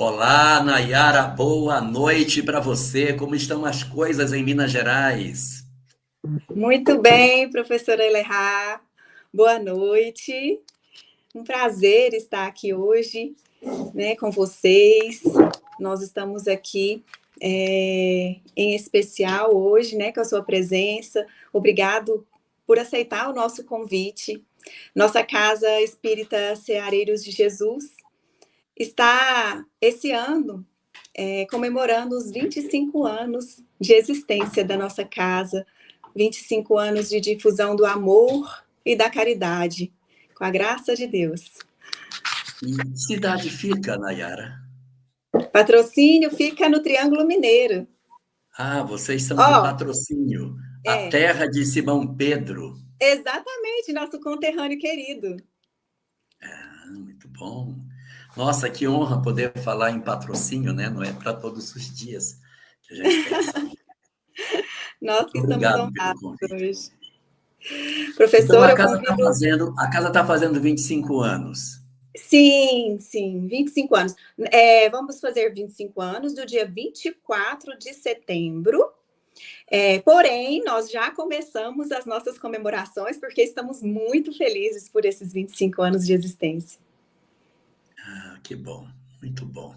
Olá, Nayara, boa noite para você. Como estão as coisas em Minas Gerais? Muito bem, professora Elerá. Boa noite. Um prazer estar aqui hoje, né, com vocês. Nós estamos aqui em especial hoje, né, com a sua presença. Obrigado por aceitar o nosso convite. Nossa Casa Espírita Ceareiros de Jesus está, esse ano, comemorando os 25 anos de existência da nossa casa, 25 anos de difusão do amor e da caridade, com a graça de Deus. E que cidade fica, Nayara? Patrocínio fica no Triângulo Mineiro. Ah, vocês são de Ó, Patrocínio, a é, terra de Simão Pedro. exatamente, nosso conterrâneo querido. Ah, muito bom. Nossa, que honra poder falar em patrocínio, né? Não é para todos os dias que a gente tem essa honra. Nós Muito que estamos obrigado pelo honrados convite. hoje. Então, Professor, a eu casa está convido. fazendo 25 anos. Sim, 25 anos. Vamos fazer 25 anos do dia 24 de setembro. Porém, nós já começamos as nossas comemorações, porque estamos muito felizes por esses 25 anos de existência. Ah, que bom, muito bom.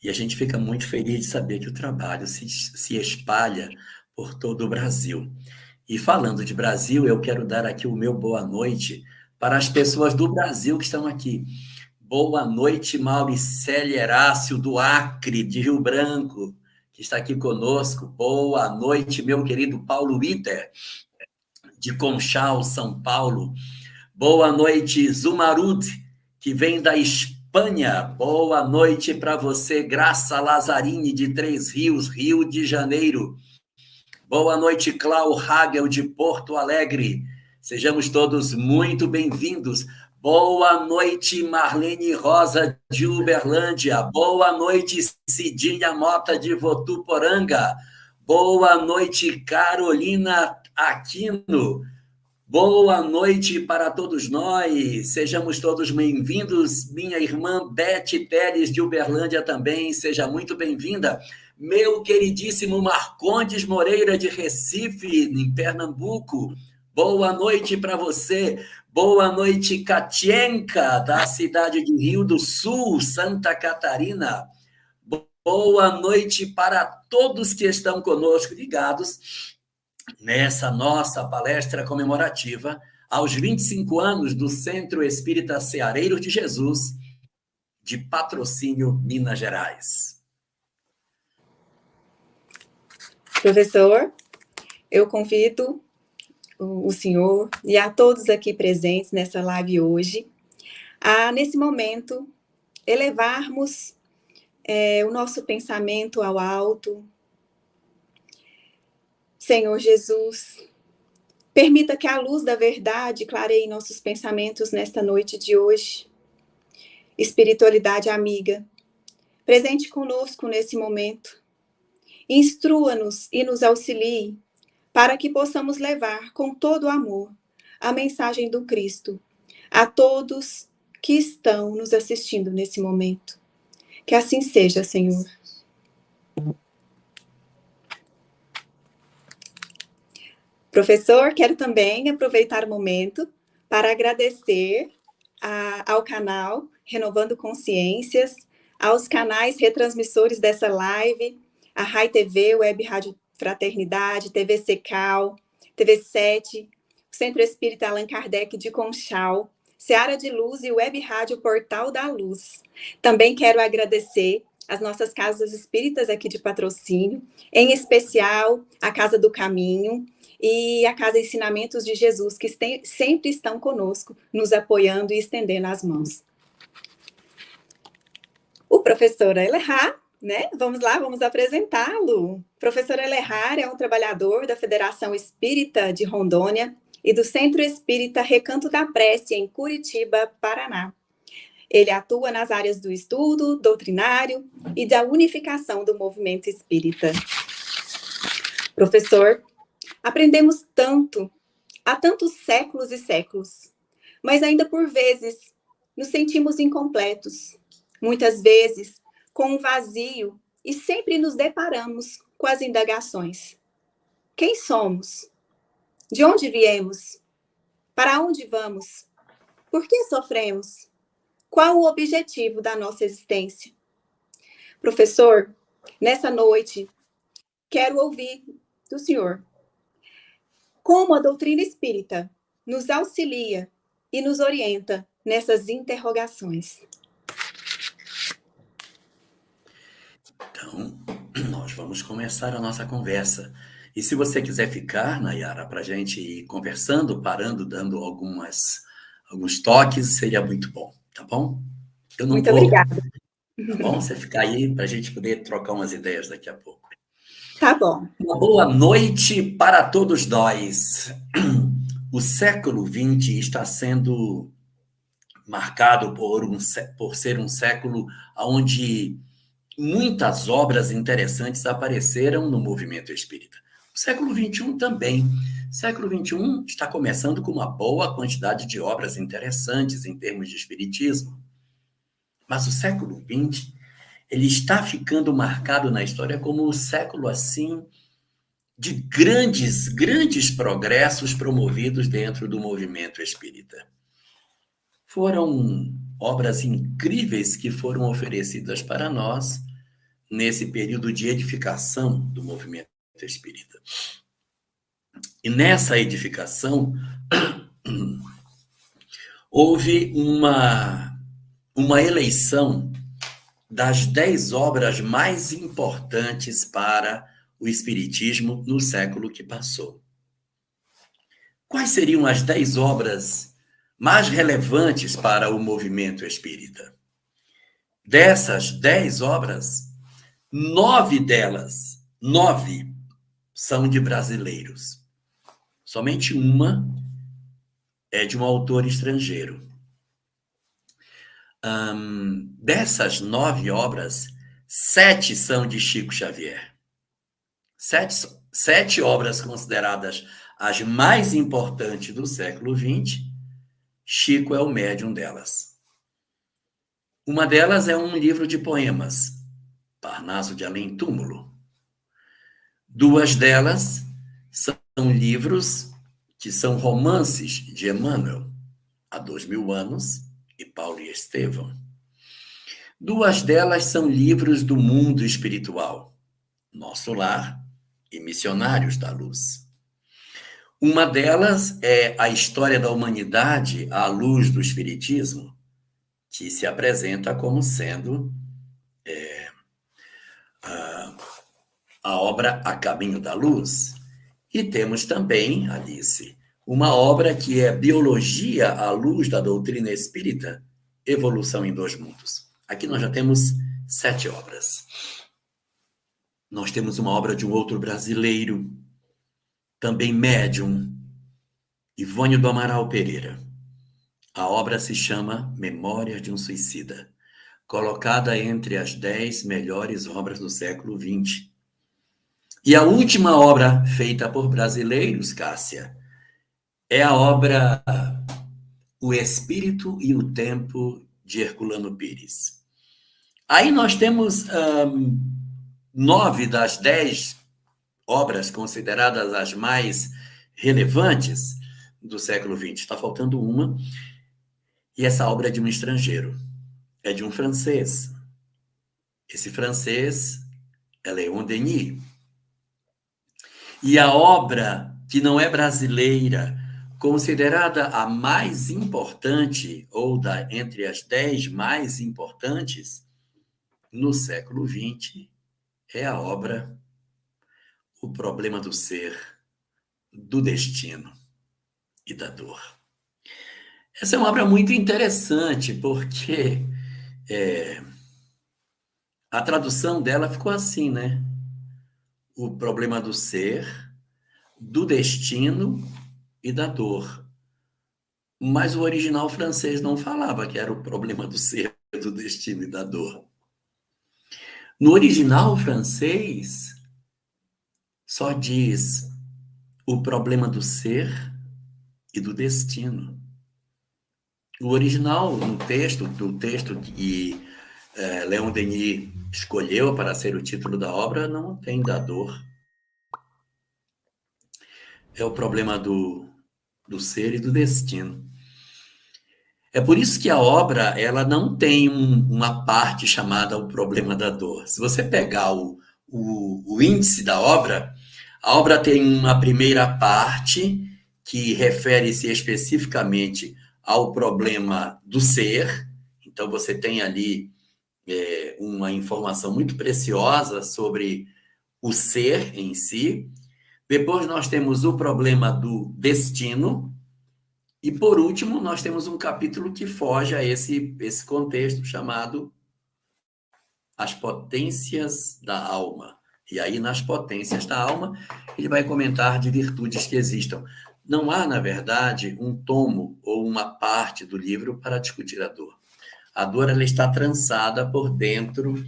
E a gente fica muito feliz de saber que o trabalho se espalha por todo o Brasil. E falando de Brasil, eu quero dar aqui o meu boa noite para as pessoas do Brasil que estão aqui. Boa noite, Mauricélia Herácio, do Acre, de Rio Branco, que está aqui conosco. Boa noite, meu querido Paulo Iter, de Conchal, São Paulo. Boa noite, Zumarud, que vem da Espanha. Boa noite para você, Graça Lazzarini, de Três Rios, Rio de Janeiro. Boa noite, Clau Hagel, de Porto Alegre. Sejamos todos muito bem-vindos. Boa noite, Marlene Rosa, de Uberlândia. Boa noite, Cidinha Mota, de Votuporanga. Boa noite, Carolina Aquino. Boa noite para todos nós, sejamos todos bem-vindos. Minha irmã Beth Teles de Uberlândia também, seja muito bem-vinda. Meu queridíssimo Marcondes Moreira de Recife, em Pernambuco, boa noite para você. Boa noite, Katienka, da cidade de Rio do Sul, Santa Catarina. Boa noite para todos que estão conosco ligados nessa nossa palestra comemorativa aos 25 anos do Centro Espírita Ceareiros de Jesus, de Patrocínio, Minas Gerais. Professor, eu convido o senhor e a todos aqui presentes nessa live hoje a, nesse momento, elevarmos o nosso pensamento ao alto. Senhor Jesus, permita que a luz da verdade clareie nossos pensamentos nesta noite de hoje. Espiritualidade amiga, presente conosco nesse momento. Instrua-nos e nos auxilie para que possamos levar com todo o amor a mensagem do Cristo a todos que estão nos assistindo nesse momento. Que assim seja, Senhor. Professor, quero também aproveitar o momento para agradecer ao canal Renovando Consciências, aos canais retransmissores dessa live, a Rai TV, Web Rádio Fraternidade, TV Secal, TV 7, o Centro Espírita Allan Kardec de Conchal, Seara de Luz e Web Rádio Portal da Luz. Também quero agradecer as nossas casas espíritas aqui de Patrocínio, em especial a Casa do Caminho e a Casa Ensinamentos de Jesus, que sempre estão conosco, nos apoiando e estendendo as mãos. O professor Elerá, né? Vamos lá, vamos apresentá-lo. O professor Elerá é um trabalhador da Federação Espírita de Rondônia e do Centro Espírita Recanto da Prece, em Curitiba, Paraná. Ele atua nas áreas do estudo, doutrinário e da unificação do movimento espírita. Professor, aprendemos tanto, há tantos séculos e séculos, mas ainda por vezes nos sentimos incompletos. Muitas vezes com um vazio e sempre nos deparamos com as indagações. Quem somos? De onde viemos? Para onde vamos? Por que sofremos? Qual o objetivo da nossa existência? Professor, nessa noite, quero ouvir do senhor como a doutrina espírita nos auxilia e nos orienta nessas interrogações. Então, nós vamos começar a nossa conversa. E se você quiser ficar, Nayara, para a gente ir conversando, parando, dando alguns toques, seria muito bom, tá bom? Eu não Muito vou, obrigada. tá bom? Você ficar aí para a gente poder trocar umas ideias daqui a pouco. Tá bom. Uma boa noite para todos nós. O século XX está sendo marcado por ser um século onde muitas obras interessantes apareceram no movimento espírita. O século XXI também. O século XXI está começando com uma boa quantidade de obras interessantes em termos de espiritismo. Mas o século XX, ele está ficando marcado na história como um século, assim, de grandes progressos promovidos dentro do movimento espírita. Foram obras incríveis que foram oferecidas para nós nesse período de edificação do movimento espírita. E nessa edificação, houve uma eleição das 10 obras mais importantes para o espiritismo no século que passou. Quais seriam as 10 obras mais relevantes para o movimento espírita? Dessas 10 obras, 9 delas, 9 são de brasileiros. Somente uma é de um autor estrangeiro. Dessas 9 obras, 7 são de Chico Xavier. 7 obras consideradas as mais importantes do século XX, Chico é o médium delas. Uma delas é um livro de poemas, Parnaso de Além Túmulo. 2 delas são livros que são romances de Emmanuel, Há 2000 anos, e Paulo e Estevão. 2 delas são livros do mundo espiritual, Nosso Lar e Missionários da Luz. Uma delas é A História da Humanidade à Luz do Espiritismo, que se apresenta como sendo a obra A Caminho da Luz. E temos também, Alice, uma obra que é Biologia à Luz da Doutrina Espírita, Evolução em 2 Mundos. Aqui nós já temos 7 obras. Nós temos uma obra de um outro brasileiro, também médium, Ivônio do Amaral Pereira. A obra se chama Memórias de um Suicida, colocada entre as 10 melhores obras do século XX. E a última obra feita por brasileiros, Cássia, é a obra O Espírito e o Tempo, de Herculano Pires. Aí nós temos 9 das 10 obras consideradas as mais relevantes do século XX. Está faltando uma, e essa obra é de um estrangeiro, é de um francês. Esse francês é Léon Denis. E a obra, que não é brasileira, considerada a mais importante, ou entre as 10 mais importantes, no século XX, é a obra O Problema do Ser, do Destino e da Dor. Essa é uma obra muito interessante, porque a tradução dela ficou assim, né? O problema do ser, do destino e da dor. Mas o original francês não falava que era o problema do ser, do destino e da dor. No original francês, só diz o problema do ser e do destino. O original, no texto, do texto que Léon Denis escolheu para ser o título da obra não tem da dor. É o problema do ser e do destino. É por isso que a obra ela não tem uma parte chamada o problema da dor. Se você pegar o índice da obra, a obra tem uma primeira parte que refere-se especificamente ao problema do ser. Então, você tem ali uma informação muito preciosa sobre o ser em si. Depois, nós temos o problema do destino. E, por último, nós temos um capítulo que foge a esse contexto chamado As Potências da Alma. E aí, nas potências da alma, ele vai comentar de virtudes que existam. Não há, na verdade, um tomo ou uma parte do livro para discutir a dor. A dor ela está trançada por dentro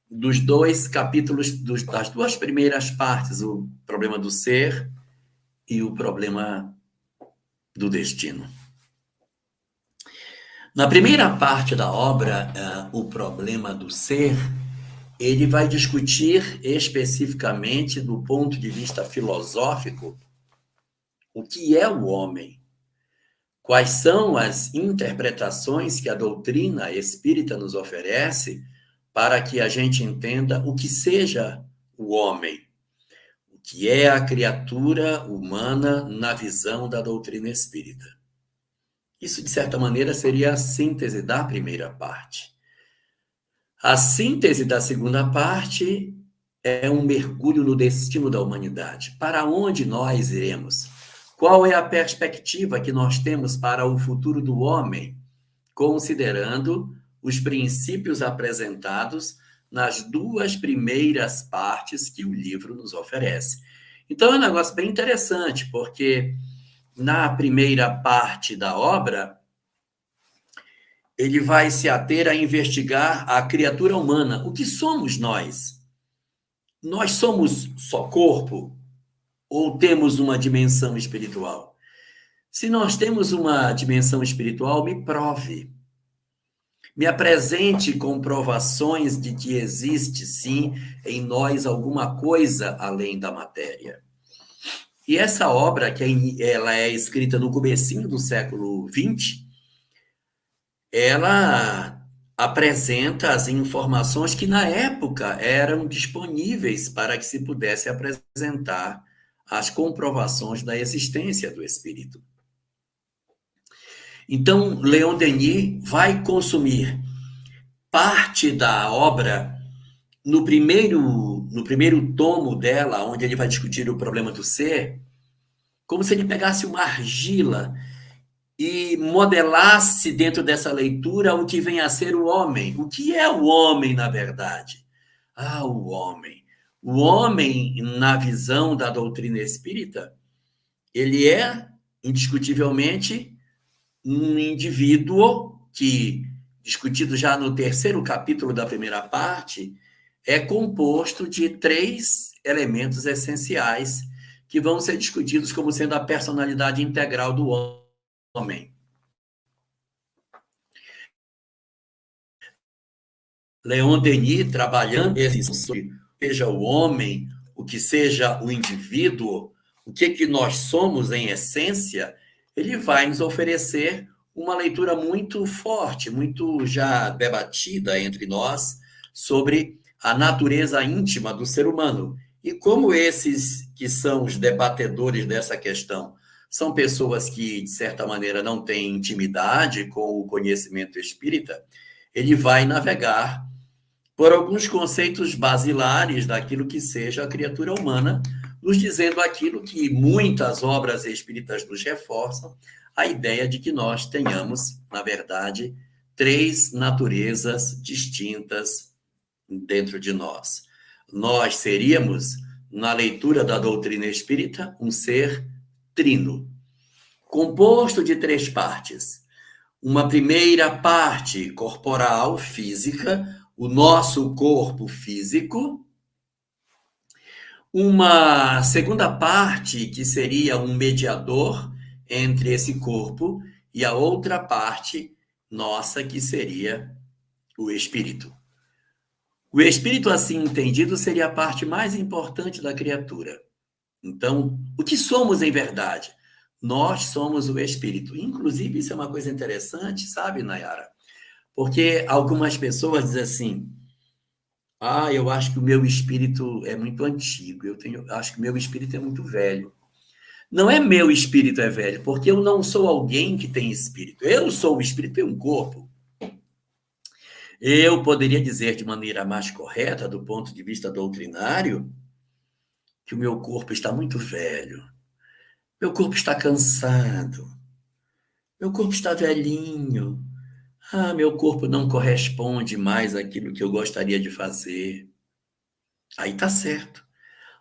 dos dois capítulos, das duas primeiras partes, o problema do ser e o problema do destino. Na primeira parte da obra, o problema do ser, ele vai discutir especificamente do ponto de vista filosófico o que é o homem, quais são as interpretações que a doutrina espírita nos oferece para que a gente entenda o que seja o homem, o que é a criatura humana na visão da doutrina espírita. Isso, de certa maneira, seria a síntese da primeira parte. A síntese da segunda parte é um mergulho no destino da humanidade. Para onde nós iremos? Qual é a perspectiva que nós temos para o futuro do homem, considerando os princípios apresentados nas duas primeiras partes que o livro nos oferece? Então, é um negócio bem interessante, porque na primeira parte da obra, ele vai se ater a investigar a criatura humana. O que somos nós? Nós somos só corpo ou temos uma dimensão espiritual? Se nós temos uma dimensão espiritual, me prove. Me apresente comprovações de que existe, sim, em nós alguma coisa além da matéria. E essa obra, ela é escrita no comecinho do século XX, ela apresenta as informações que, na época, eram disponíveis para que se pudesse apresentar as comprovações da existência do espírito. Então, Leon Denis vai consumir parte da obra no primeiro tomo dela, onde ele vai discutir o problema do ser, como se ele pegasse uma argila e modelasse dentro dessa leitura o que vem a ser o homem. O que é o homem, na verdade? O homem. O homem, na visão da doutrina espírita, ele é, indiscutivelmente, um indivíduo que, discutido já no terceiro capítulo da primeira parte, é composto de 3 elementos essenciais que vão ser discutidos como sendo a personalidade integral do homem. Leon Denis, trabalhando sobre o que seja o homem, o que seja o indivíduo, o que nós somos em essência, ele vai nos oferecer uma leitura muito forte, muito já debatida entre nós, sobre a natureza íntima do ser humano. E como esses que são os debatedores dessa questão são pessoas que, de certa maneira, não têm intimidade com o conhecimento espírita, ele vai navegar por alguns conceitos basilares daquilo que seja a criatura humana, nos dizendo aquilo que muitas obras espíritas nos reforçam, a ideia de que nós tenhamos, na verdade, 3 naturezas distintas dentro de nós. Nós seríamos, na leitura da doutrina espírita, um ser trino, composto de 3 partes. Uma primeira parte corporal, física, o nosso corpo físico. Uma segunda parte, que seria um mediador entre esse corpo, e a outra parte nossa, que seria o espírito. O espírito, assim entendido, seria a parte mais importante da criatura. Então, o que somos em verdade? Nós somos o espírito. Inclusive, isso é uma coisa interessante, sabe, Nayara? Porque algumas pessoas dizem assim: ah, eu acho que o meu espírito é muito antigo, acho que o meu espírito é muito velho. Não é meu espírito é velho, porque eu não sou alguém que tem espírito. Eu sou o espírito e um corpo. Eu poderia dizer de maneira mais correta, do ponto de vista doutrinário, que o meu corpo está muito velho. Meu corpo está cansado. Meu corpo está velhinho. Ah, meu corpo não corresponde mais àquilo que eu gostaria de fazer. Aí tá certo.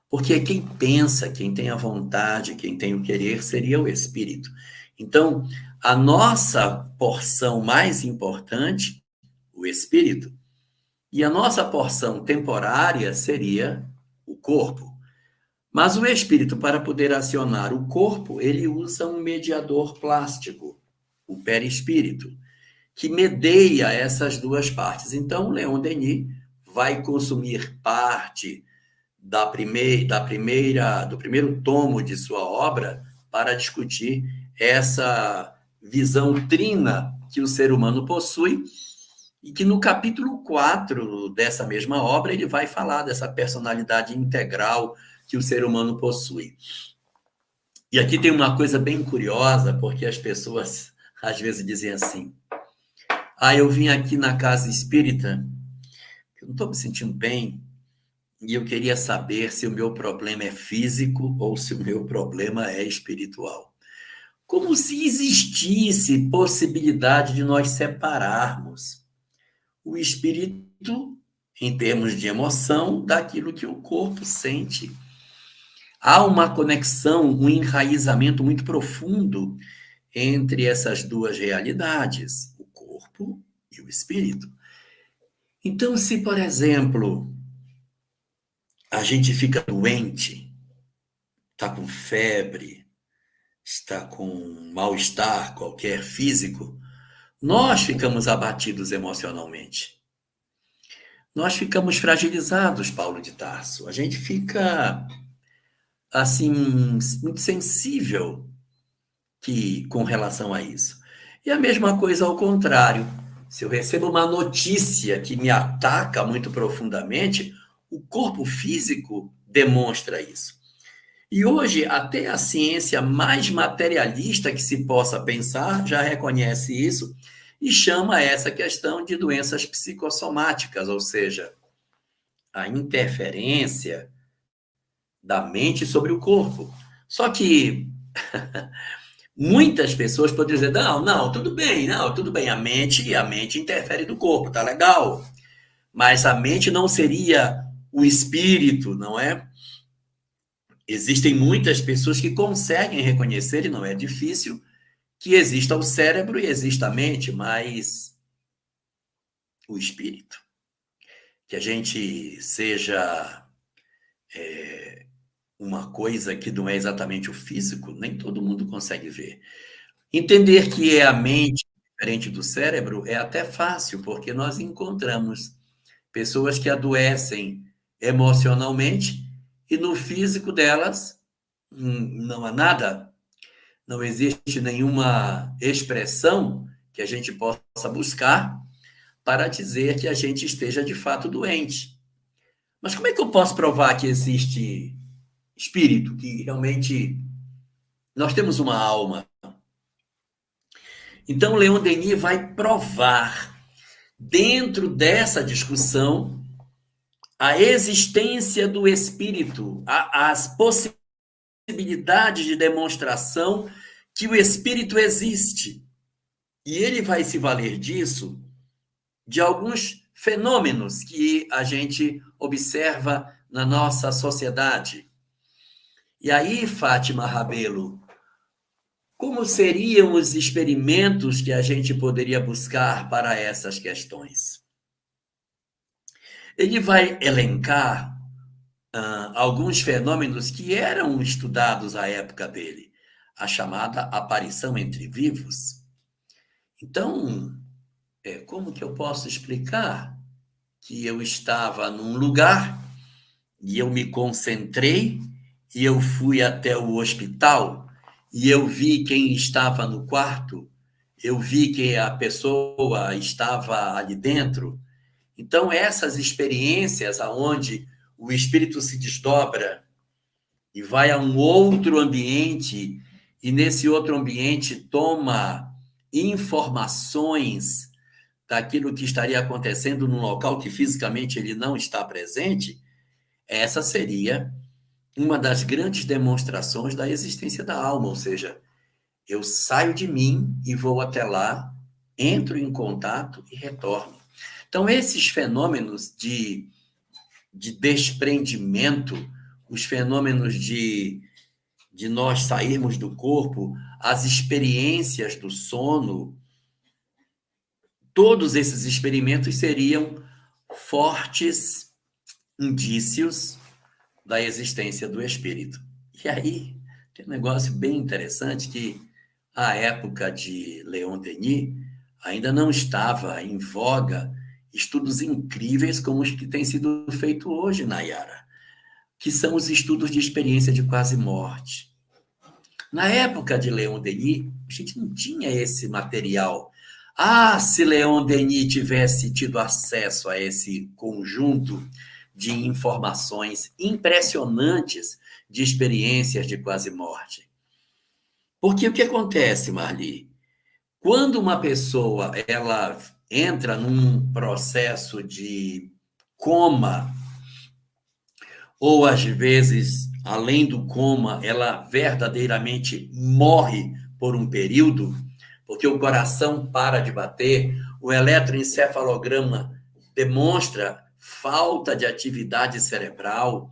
Porque quem pensa, quem tem a vontade, quem tem o querer, seria o espírito. Então, a nossa porção mais importante, o espírito, e a nossa porção temporária seria o corpo. Mas o espírito, para poder acionar o corpo, ele usa um mediador plástico, o perispírito, que medeia essas duas partes. Então, Leon Denis vai consumir parte do primeiro tomo de sua obra para discutir essa visão trina que o ser humano possui e que no capítulo 4 dessa mesma obra ele vai falar dessa personalidade integral que o ser humano possui. E aqui tem uma coisa bem curiosa, porque as pessoas às vezes dizem assim: ah, eu vim aqui na casa espírita, eu não estou me sentindo bem, e eu queria saber se o meu problema é físico ou se o meu problema é espiritual. Como se existisse possibilidade de nós separarmos o espírito, em termos de emoção, daquilo que o corpo sente. Há uma conexão, um enraizamento muito profundo entre essas duas realidades, o corpo e o espírito. Então, se, por exemplo, a gente fica doente, está com febre, está com mal-estar qualquer físico, nós ficamos abatidos emocionalmente. Nós ficamos fragilizados, Paulo de Tarso. A gente fica, assim, muito sensível com relação a isso. E a mesma coisa ao contrário. Se eu recebo uma notícia que me ataca muito profundamente, o corpo físico demonstra isso. E hoje, até a ciência mais materialista que se possa pensar já reconhece isso e chama essa questão de doenças psicossomáticas, ou seja, a interferência da mente sobre o corpo. Só que muitas pessoas podem dizer: não, tudo bem, a mente interfere do corpo, tá legal. Mas a mente não seria o espírito, não é? Existem muitas pessoas que conseguem reconhecer, e não é difícil, que exista o cérebro e exista a mente, mas o espírito. Que a gente seja uma coisa que não é exatamente o físico, nem todo mundo consegue ver. Entender que é a mente diferente do cérebro é até fácil, porque nós encontramos pessoas que adoecem emocionalmente e no físico delas não há nada, não existe nenhuma expressão que a gente possa buscar para dizer que a gente esteja de fato doente. Mas como é que eu posso provar que existe espírito, que realmente nós temos uma alma? Então, Leon Denis vai provar, dentro dessa discussão, a existência do espírito, as possibilidades de demonstração que o espírito existe. E ele vai se valer disso de alguns fenômenos que a gente observa na nossa sociedade. E aí, Fátima Rabelo, como seriam os experimentos que a gente poderia buscar para essas questões? Ele vai elencar alguns fenômenos que eram estudados à época dele, a chamada aparição entre vivos. Então, como que eu posso explicar? que eu estava num lugar e eu me concentrei e eu fui até o hospital e eu vi quem estava no quarto, eu vi que a pessoa estava ali dentro. Então, essas experiências aonde o espírito se desdobra e vai a um outro ambiente, e nesse outro ambiente toma informações daquilo que estaria acontecendo num local que fisicamente ele não está presente, essa seria uma das grandes demonstrações da existência da alma, ou seja, eu saio de mim e vou até lá, entro em contato e retorno. Então, esses fenômenos de desprendimento, os fenômenos de nós sairmos do corpo, as experiências do sono, todos esses experimentos seriam fortes indícios da existência do espírito. E aí tem um negócio bem interessante que a época de Leon Denis ainda não estava em voga estudos incríveis como os que têm sido feitos hoje, Nayara, que são os estudos de experiência de quase morte. Na época de Leon Denis, a gente não tinha esse material. Ah, se Leon Denis tivesse tido acesso a esse conjunto de informações impressionantes de experiências de quase morte. Porque o que acontece, Marli? Quando uma pessoa ela entra num processo de coma, ou às vezes, além do coma, ela verdadeiramente morre por um período, porque o coração para de bater, o eletroencefalograma demonstra falta de atividade cerebral,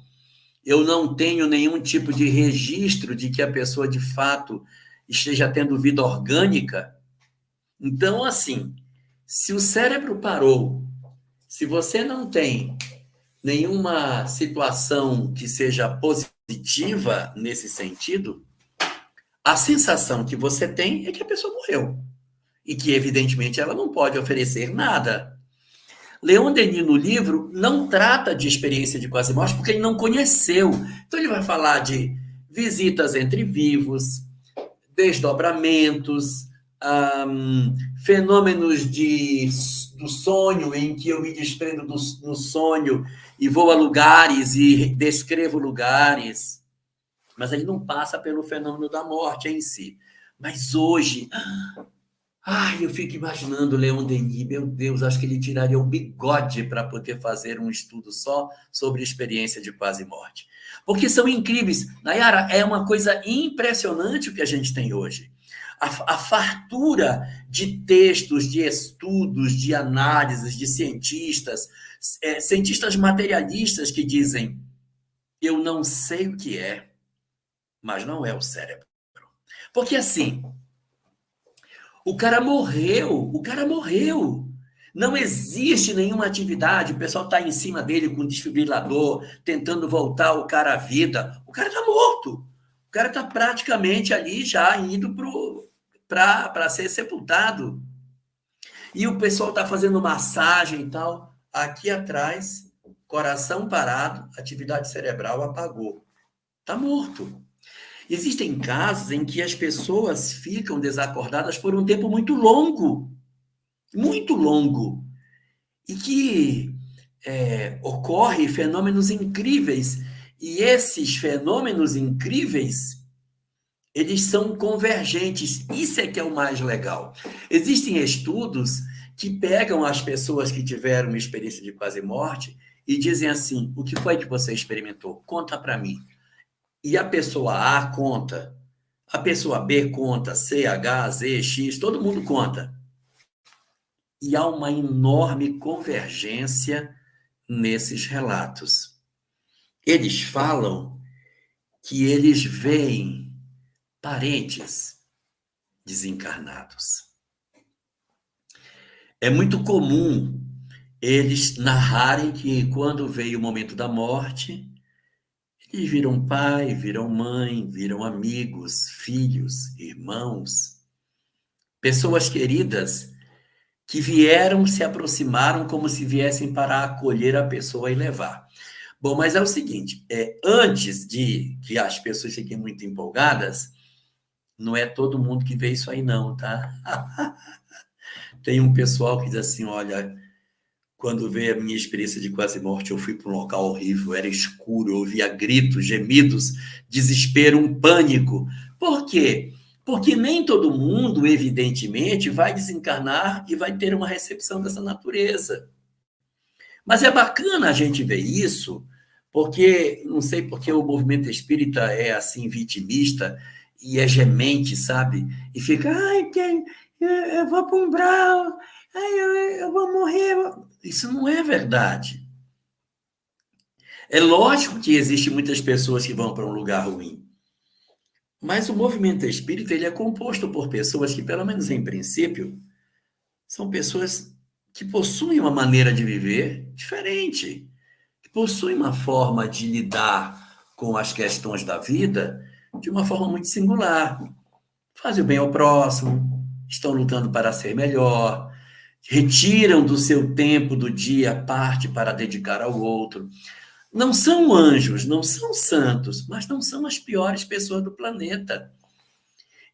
eu não tenho nenhum tipo de registro de que a pessoa de fato esteja tendo vida orgânica. Então, assim, se o cérebro parou, se você não tem nenhuma situação que seja positiva nesse sentido, a sensação que você tem é que a pessoa morreu. E que, evidentemente, ela não pode oferecer nada. Leon Denis, no livro, não trata de experiência de quase morte porque ele não conheceu. Então, ele vai falar de visitas entre vivos, desdobramentos, fenômenos do sonho, em que eu me desprendo no sonho e vou a lugares e descrevo lugares. Mas ele não passa pelo fenômeno da morte em si. Mas hoje, eu fico imaginando Leon Denis, meu Deus, acho que ele tiraria o bigode para poder fazer um estudo só sobre experiência de quase morte. Porque são incríveis. Nayara, é uma coisa impressionante o que a gente tem hoje. A fartura de textos, de estudos, de análises, de cientistas, cientistas materialistas que dizem: eu não sei o que é, mas não é o cérebro. Porque assim, o cara morreu. Não existe nenhuma atividade, o pessoal está em cima dele com desfibrilador, tentando voltar o cara à vida. O cara está morto. O cara está praticamente ali já indo para ser sepultado. E o pessoal está fazendo massagem e tal. Aqui atrás, coração parado, atividade cerebral apagou. Está morto. Existem casos em que as pessoas ficam desacordadas por um tempo muito longo, e que ocorrem fenômenos incríveis. E esses fenômenos incríveis, eles são convergentes. Isso é que é o mais legal. Existem estudos que pegam as pessoas que tiveram uma experiência de quase morte e dizem assim: o que foi que você experimentou? Conta para mim. E a pessoa A conta, a pessoa B conta, C, H, Z, X, todo mundo conta. E há uma enorme convergência nesses relatos. Eles falam que eles veem parentes desencarnados. É muito comum eles narrarem que quando veio o momento da morte, eles viram pai, viram mãe, viram amigos, filhos, irmãos, pessoas queridas que vieram, se aproximaram como se viessem para acolher a pessoa e levar. Bom, mas é o seguinte, antes de que as pessoas fiquem muito empolgadas, não é todo mundo que vê isso aí não, tá? Tem um pessoal que diz assim, olha, quando veio a minha experiência de quase morte, eu fui para um local horrível, era escuro, eu ouvia gritos, gemidos, desespero, um pânico. Por quê? Porque nem todo mundo, evidentemente, vai desencarnar e vai ter uma recepção dessa natureza. Mas é bacana a gente ver isso, porque, não sei porque o movimento espírita é assim, vitimista e é gemente, sabe? E fica, ai, eu vou para um umbral, ai, eu vou morrer. Isso não é verdade. É lógico que existem muitas pessoas que vão para um lugar ruim, mas o movimento espírita ele é composto por pessoas que, pelo menos em princípio, são pessoas que possuem uma maneira de viver diferente, que possuem uma forma de lidar com as questões da vida de uma forma muito singular. Fazem o bem ao próximo, estão lutando para ser melhor, retiram do seu tempo do dia parte para dedicar ao outro. Não são anjos, não são santos, mas não são as piores pessoas do planeta.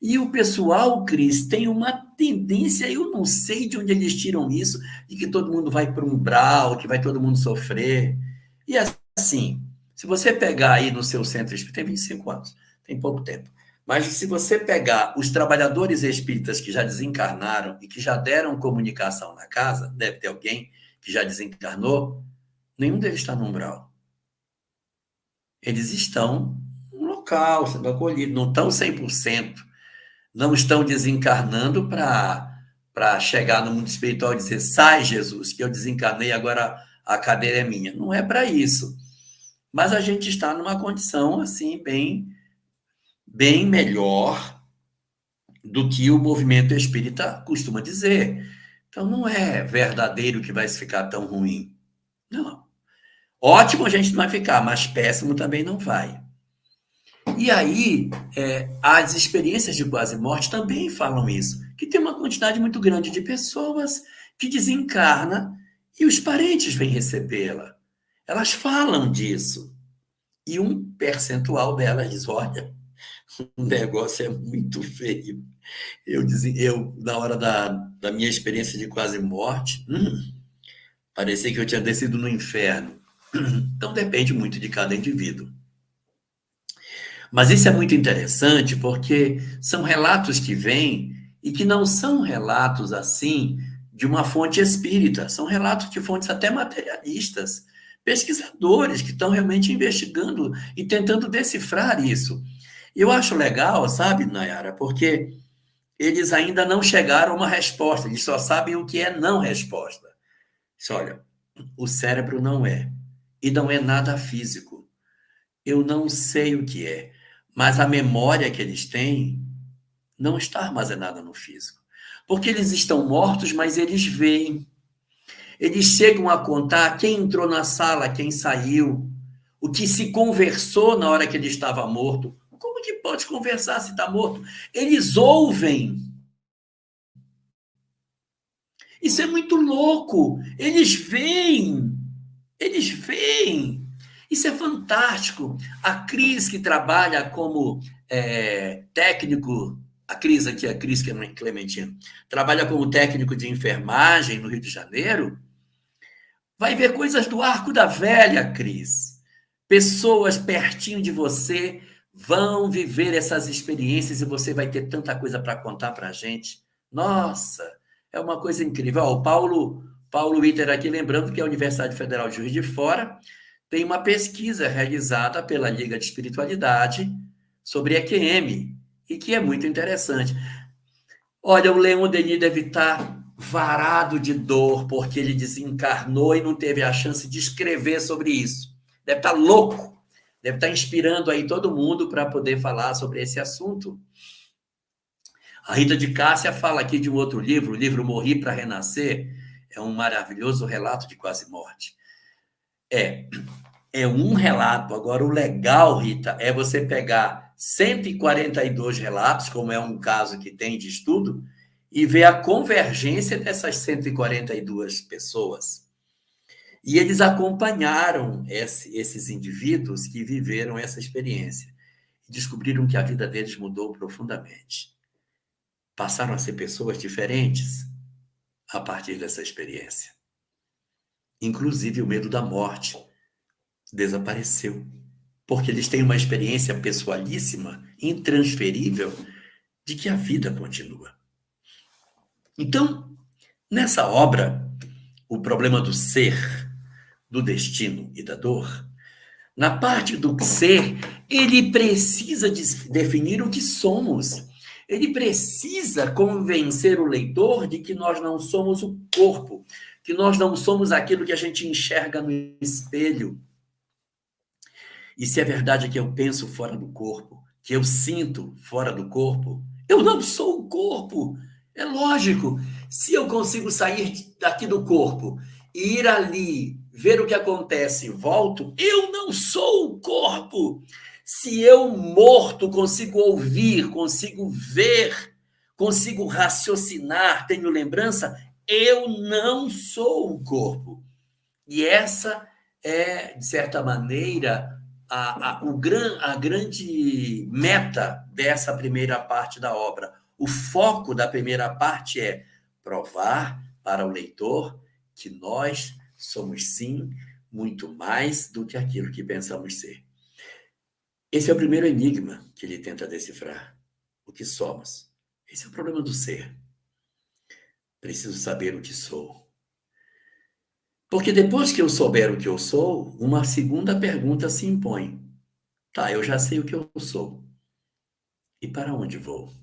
E o pessoal, Cris, tem uma tendência, eu não sei de onde eles tiram isso, de que todo mundo vai para um umbral, que vai todo mundo sofrer. E assim, se você pegar aí no seu centro espírita, tem 25 anos, tem pouco tempo. Mas se você pegar os trabalhadores espíritas que já desencarnaram e que já deram comunicação na casa, deve ter alguém que já desencarnou, nenhum deles está no umbral. Eles estão no local, sendo acolhidos, não estão 100%. Não estão desencarnando para chegar no mundo espiritual e dizer, sai, Jesus, que eu desencarnei, agora a cadeira é minha. Não é para isso. Mas a gente está numa condição, assim, bem melhor do que o movimento espírita costuma dizer. Então, não é verdadeiro que vai ficar tão ruim. Não. Ótimo a gente não vai ficar, mas péssimo também não vai. E aí, as experiências de quase morte também falam isso, que tem uma quantidade muito grande de pessoas que desencarna e os parentes vêm recebê-la. Elas falam disso. E um percentual delas diz, olha, o negócio é muito feio. Eu na hora da minha experiência de quase morte, parecia que eu tinha descido no inferno. Então, depende muito de cada indivíduo. Mas isso é muito interessante porque são relatos que vêm e que não são relatos assim de uma fonte espírita, são relatos de fontes até materialistas, pesquisadores que estão realmente investigando e tentando decifrar isso. Eu acho legal, sabe, Nayara, porque eles ainda não chegaram a uma resposta, eles só sabem o que é não resposta. Olha, o cérebro não é, e não é nada físico. Eu não sei o que é, mas a memória que eles têm não está armazenada no físico. Porque eles estão mortos, mas eles veem. Eles chegam a contar quem entrou na sala, quem saiu, o que se conversou na hora que ele estava morto. Como que pode conversar se está morto? Eles ouvem. Isso é muito louco. Eles veem. Eles veem. Isso é fantástico. A Cris, que trabalha como técnico, a Cris aqui, a Cris Clementina, trabalha como técnico de enfermagem no Rio de Janeiro, vai ver coisas do Arco da Velha, Cris. Pessoas pertinho de você vão viver essas experiências e você vai ter tanta coisa para contar para a gente. Nossa, é uma coisa incrível. Ó, o Paulo Witter aqui, lembrando que a Universidade Federal de Juiz de Fora tem uma pesquisa realizada pela Liga de Espiritualidade sobre EQM, e que é muito interessante. Olha, o Leon Denis deve estar varado de dor, porque ele desencarnou e não teve a chance de escrever sobre isso. Deve estar louco, deve estar inspirando aí todo mundo para poder falar sobre esse assunto. A Rita de Cássia fala aqui de um outro livro, o livro Morri para Renascer, é um maravilhoso relato de quase morte. É um relato. Agora, o legal, Rita, é você pegar 142 relatos, como é um caso que tem de estudo, e ver a convergência dessas 142 pessoas. E eles acompanharam esses indivíduos que viveram essa experiência e descobriram que a vida deles mudou profundamente. Passaram a ser pessoas diferentes a partir dessa experiência. Inclusive, o medo da morte desapareceu, porque eles têm uma experiência pessoalíssima, intransferível, de que a vida continua. Então, nessa obra, o problema do ser, do destino e da dor, na parte do ser, ele precisa definir o que somos. Ele precisa convencer o leitor de que nós não somos o corpo, que nós não somos aquilo que a gente enxerga no espelho. E se é verdade que eu penso fora do corpo, que eu sinto fora do corpo, eu não sou o corpo. É lógico. Se eu consigo sair daqui do corpo e ir ali, ver o que acontece e volto, eu não sou o corpo. Se eu, morto, consigo ouvir, consigo ver, consigo raciocinar, tenho lembrança, eu não sou o corpo. E essa é, de certa maneira, a grande meta dessa primeira parte da obra. O foco da primeira parte é provar para o leitor que nós somos, sim, muito mais do que aquilo que pensamos ser. Esse é o primeiro enigma que ele tenta decifrar. O que somos. Esse é o problema do ser. Preciso saber o que sou. Porque depois que eu souber o que eu sou, uma segunda pergunta se impõe. Tá, eu já sei o que eu sou. E para onde vou?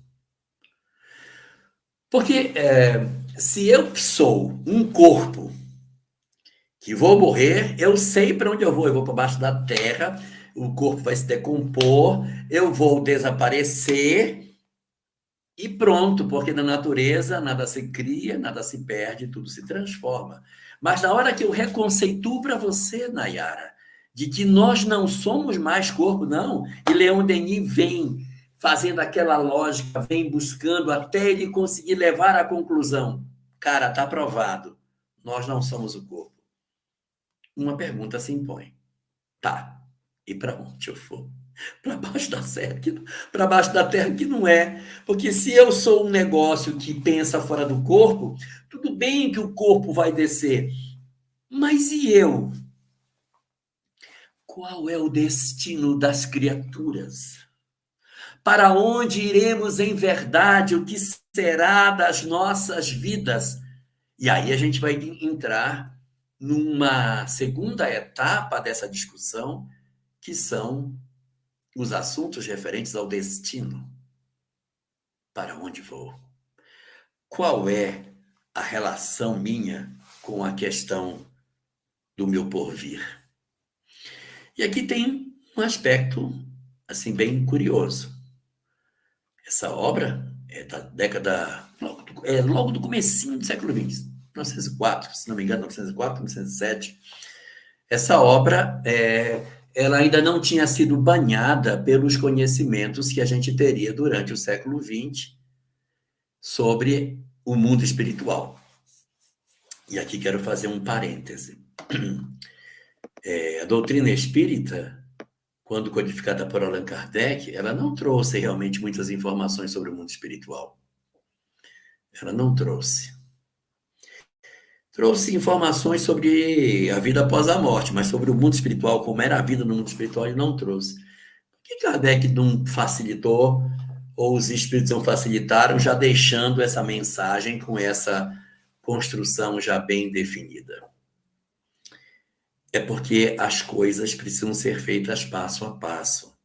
Porque se eu sou um corpo que vou morrer, eu sei para onde eu vou. Eu vou para baixo da terra, o corpo vai se decompor, eu vou desaparecer e pronto, porque na natureza nada se cria, nada se perde, tudo se transforma. Mas na hora que eu reconceituo para você, Nayara, de que nós não somos mais corpo, não, e Leon Denis vem fazendo aquela lógica, vem buscando até ele conseguir levar à conclusão. Cara, está provado, nós não somos o corpo. Uma pergunta se impõe. Tá, e para onde eu for? Para baixo da terra, para baixo da terra que não é. Porque se eu sou um negócio que pensa fora do corpo, tudo bem que o corpo vai descer. Mas e eu? Qual é o destino das criaturas? Para onde iremos em verdade? O que será das nossas vidas? E aí a gente vai entrar numa segunda etapa dessa discussão, que são os assuntos referentes ao destino. Para onde vou? Qual é a relação minha com a questão do meu porvir? E aqui tem um aspecto assim bem curioso. Essa obra é da década, logo do comecinho do século XX, 1904, se não me engano, 1904, 1907. Essa obra, ela ainda não tinha sido banhada pelos conhecimentos que a gente teria durante o século XX sobre o mundo espiritual. E aqui quero fazer um parêntese. A doutrina espírita, quando codificada por Allan Kardec, ela não trouxe realmente muitas informações sobre o mundo espiritual. Ela não trouxe. Trouxe informações sobre a vida após a morte, mas sobre o mundo espiritual, como era a vida no mundo espiritual, ele não trouxe. Por que Kardec não facilitou, ou os espíritos não facilitaram, já deixando essa mensagem com essa construção já bem definida? É porque as coisas precisam ser feitas passo a passo.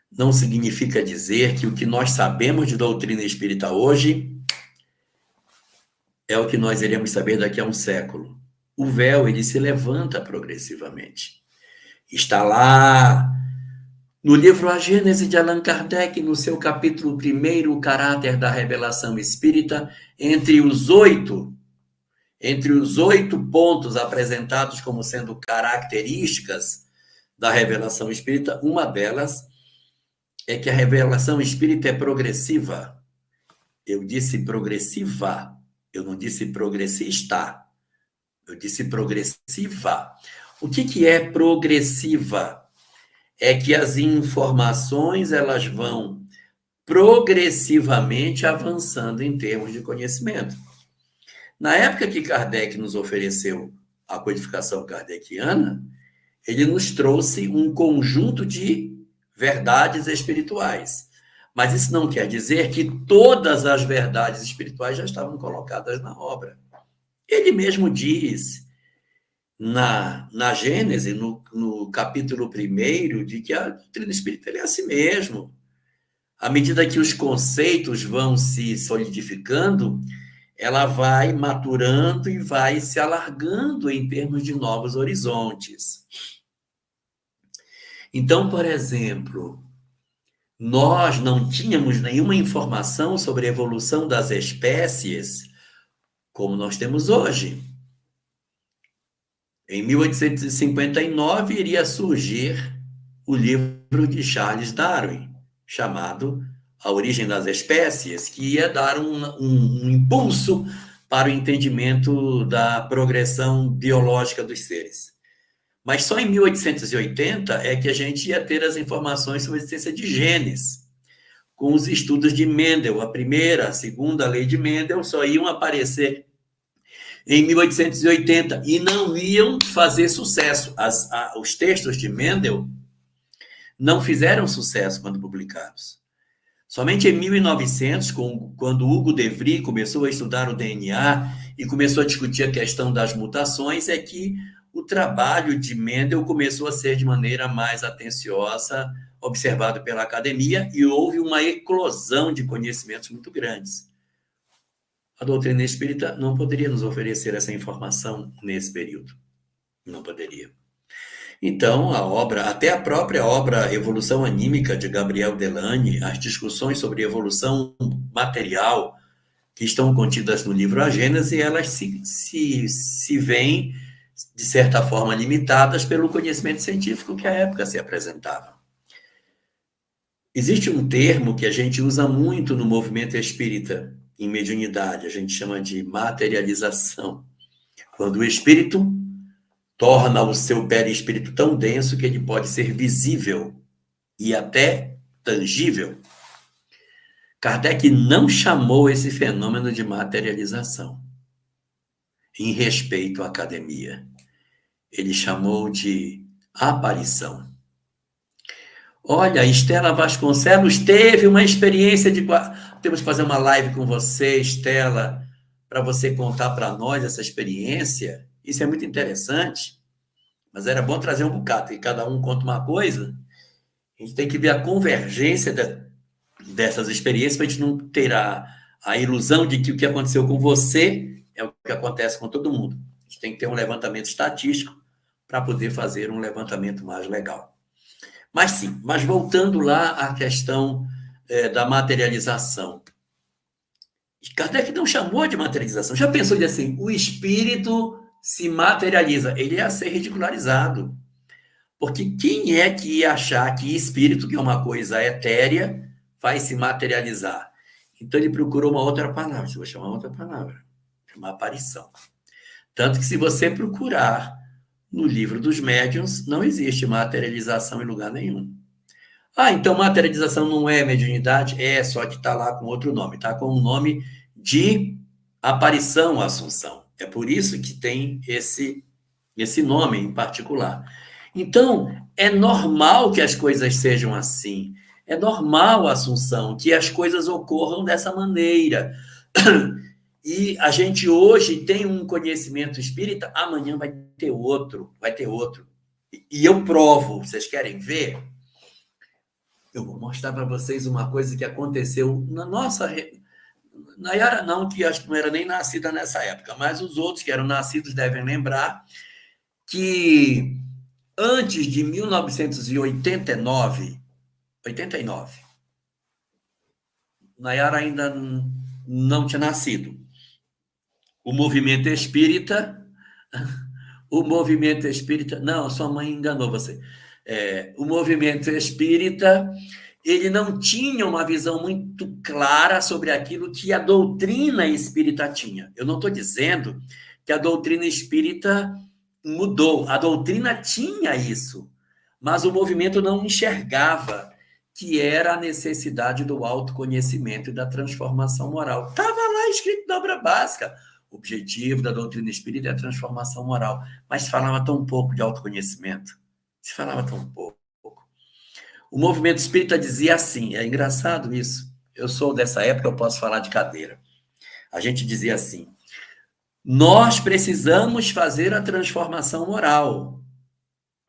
Não significa dizer que o que nós sabemos de doutrina espírita hoje é o que nós iremos saber daqui a um século. O véu, ele se levanta progressivamente. Está lá no livro A Gênese de Allan Kardec, no seu capítulo 1, o caráter da revelação espírita, entre os 8 pontos apresentados como sendo características da revelação espírita, uma delas é que a revelação espírita é progressiva. Eu disse progressiva. Eu não disse progressista. Eu disse progressiva. O que é progressiva? É que as informações elas vão progressivamente avançando em termos de conhecimento. Na época que Kardec nos ofereceu a codificação kardeciana, ele nos trouxe um conjunto de verdades espirituais. Mas isso não quer dizer que todas as verdades espirituais já estavam colocadas na obra. Ele mesmo diz na Gênese, no capítulo 1, de que a doutrina espírita é assim mesmo. À medida que os conceitos vão se solidificando, ela vai maturando e vai se alargando em termos de novos horizontes. Então, por exemplo, nós não tínhamos nenhuma informação sobre a evolução das espécies como nós temos hoje. Em 1859 iria surgir o livro de Charles Darwin, chamado A Origem das Espécies, que ia dar um impulso para o entendimento da progressão biológica dos seres. Mas só em 1880 é que a gente ia ter as informações sobre a existência de genes. Com os estudos de Mendel, a primeira, a segunda lei de Mendel só iam aparecer em 1880 e não iam fazer sucesso. Os textos de Mendel não fizeram sucesso quando publicados. Somente em 1900, quando Hugo de Vries começou a estudar o DNA e começou a discutir a questão das mutações, é que o trabalho de Mendel começou a ser de maneira mais atenciosa, observado pela academia, e houve uma eclosão de conhecimentos muito grandes. A doutrina espírita não poderia nos oferecer essa informação nesse período. Não poderia. Então, até a própria obra Evolução Anímica, de Gabriel Delany, as discussões sobre evolução material que estão contidas no livro A Gênese, elas se veem, de certa forma, limitadas pelo conhecimento científico que à época se apresentava. Existe um termo que a gente usa muito no movimento espírita, em mediunidade, a gente chama de materialização. Quando o espírito torna o seu perispírito tão denso que ele pode ser visível e até tangível. Kardec não chamou esse fenômeno de materialização, em respeito à academia. Ele chamou de aparição. Olha, Estela Vasconcelos teve uma experiência de... Temos que fazer uma live com você, Estela, para você contar para nós essa experiência. Isso é muito interessante, mas era bom trazer um bocado, e cada um conta uma coisa. A gente tem que ver a convergência dessas experiências para a gente não ter a ilusão de que o que aconteceu com você é o que acontece com todo mundo. A gente tem que ter um levantamento estatístico para poder fazer um levantamento mais legal. Mas sim, mas voltando lá à questão da materialização. Kardec não chamou de materialização. Já pensou de assim, o espírito se materializa? Ele ia ser ridicularizado. Porque quem é que ia achar que espírito, que é uma coisa etérea, vai se materializar? Então ele procurou uma outra palavra. Eu vou chamar outra palavra. Chamar aparição. Tanto que se você procurar no livro dos médiuns, não existe materialização em lugar nenhum. Então materialização não é mediunidade? Só que está lá com outro nome. Está com o nome de aparição, Assunção. É por isso que tem esse nome em particular. Então, é normal que as coisas sejam assim. É normal, Assunção, que as coisas ocorram dessa maneira. E a gente hoje tem um conhecimento espírita, amanhã vai ter outro. E eu provo, vocês querem ver? Eu vou mostrar para vocês uma coisa que aconteceu na nossa... Nayara não, que acho que não era nem nascida nessa época, mas os outros que eram nascidos devem lembrar que antes de 1989, Nayara ainda não tinha nascido. O movimento espírita, não, sua mãe enganou você. O movimento espírita, ele não tinha uma visão muito clara sobre aquilo que a doutrina espírita tinha. Eu não estou dizendo que a doutrina espírita mudou. A doutrina tinha isso, mas o movimento não enxergava que era a necessidade do autoconhecimento e da transformação moral. Estava lá escrito na obra básica. O objetivo da doutrina espírita é a transformação moral. Mas se falava tão pouco de autoconhecimento. Se falava tão pouco. O movimento espírita dizia assim, é engraçado isso. Eu sou dessa época, eu posso falar de cadeira. A gente dizia assim, nós precisamos fazer a transformação moral.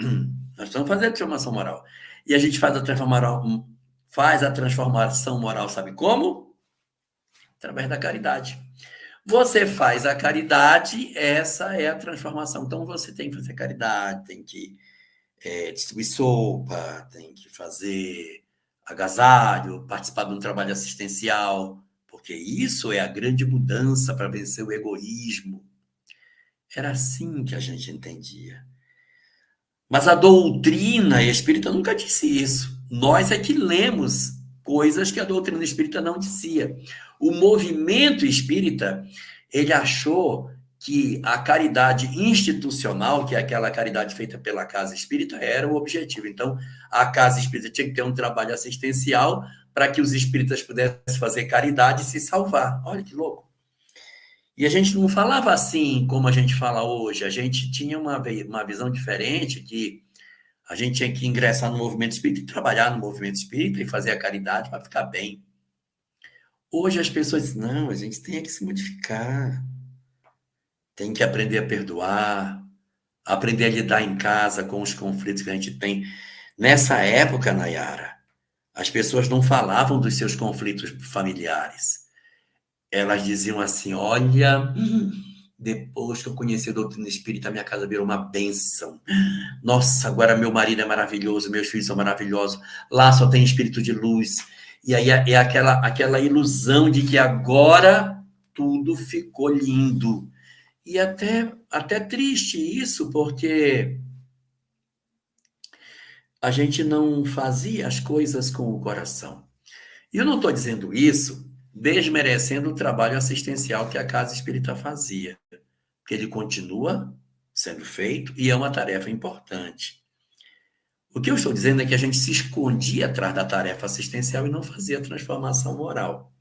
Nós precisamos fazer a transformação moral. E a gente faz a transformação moral, sabe como? Através da caridade. Você faz a caridade, essa é a transformação. Então, você tem que fazer caridade, tem que distribuir sopa, tem que fazer agasalho, participar de um trabalho assistencial, porque isso é a grande mudança para vencer o egoísmo. Era assim que a gente entendia. Mas a doutrina espírita nunca disse isso. Nós é que lemos coisas que a doutrina espírita não dizia. O movimento espírita, ele achou que a caridade institucional, que é aquela caridade feita pela casa espírita, era o objetivo. Então, a casa espírita tinha que ter um trabalho assistencial para que os espíritas pudessem fazer caridade e se salvar. Olha que louco. E a gente não falava assim como a gente fala hoje. A gente tinha uma visão diferente, que a gente tinha que ingressar no movimento espírita e trabalhar no movimento espírita e fazer a caridade para ficar bem. Hoje as pessoas dizem, não, a gente tem que se modificar. Tem que aprender a perdoar, aprender a lidar em casa com os conflitos que a gente tem. Nessa época, Nayara, as pessoas não falavam dos seus conflitos familiares. Elas diziam assim, olha, depois que eu conheci a doutrina espírita, minha casa virou uma bênção. Nossa, agora meu marido é maravilhoso, meus filhos são maravilhosos, lá só tem espírito de luz. E aí é aquela ilusão de que agora tudo ficou lindo. E até triste isso, porque a gente não fazia as coisas com o coração. E eu não estou dizendo isso desmerecendo o trabalho assistencial que a Casa Espírita fazia, porque ele continua sendo feito e é uma tarefa importante. O que eu estou dizendo é que a gente se escondia atrás da tarefa assistencial e não fazia a transformação moral.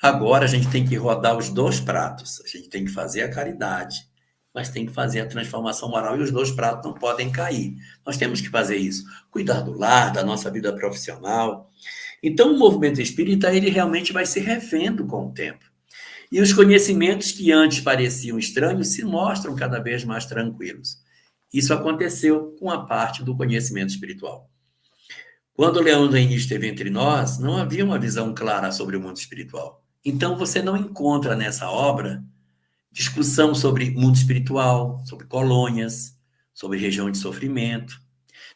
Agora a gente tem que rodar os dois pratos. A gente tem que fazer a caridade, mas tem que fazer a transformação moral e os dois pratos não podem cair. Nós temos que fazer isso. Cuidar do lar, da nossa vida profissional. Então, o movimento espírita, ele realmente vai se revendo com o tempo. E os conhecimentos que antes pareciam estranhos se mostram cada vez mais tranquilos. Isso aconteceu com a parte do conhecimento espiritual. Quando Leão Denis esteve entre nós, não havia uma visão clara sobre o mundo espiritual. Então, você não encontra nessa obra discussão sobre mundo espiritual, sobre colônias, sobre região de sofrimento.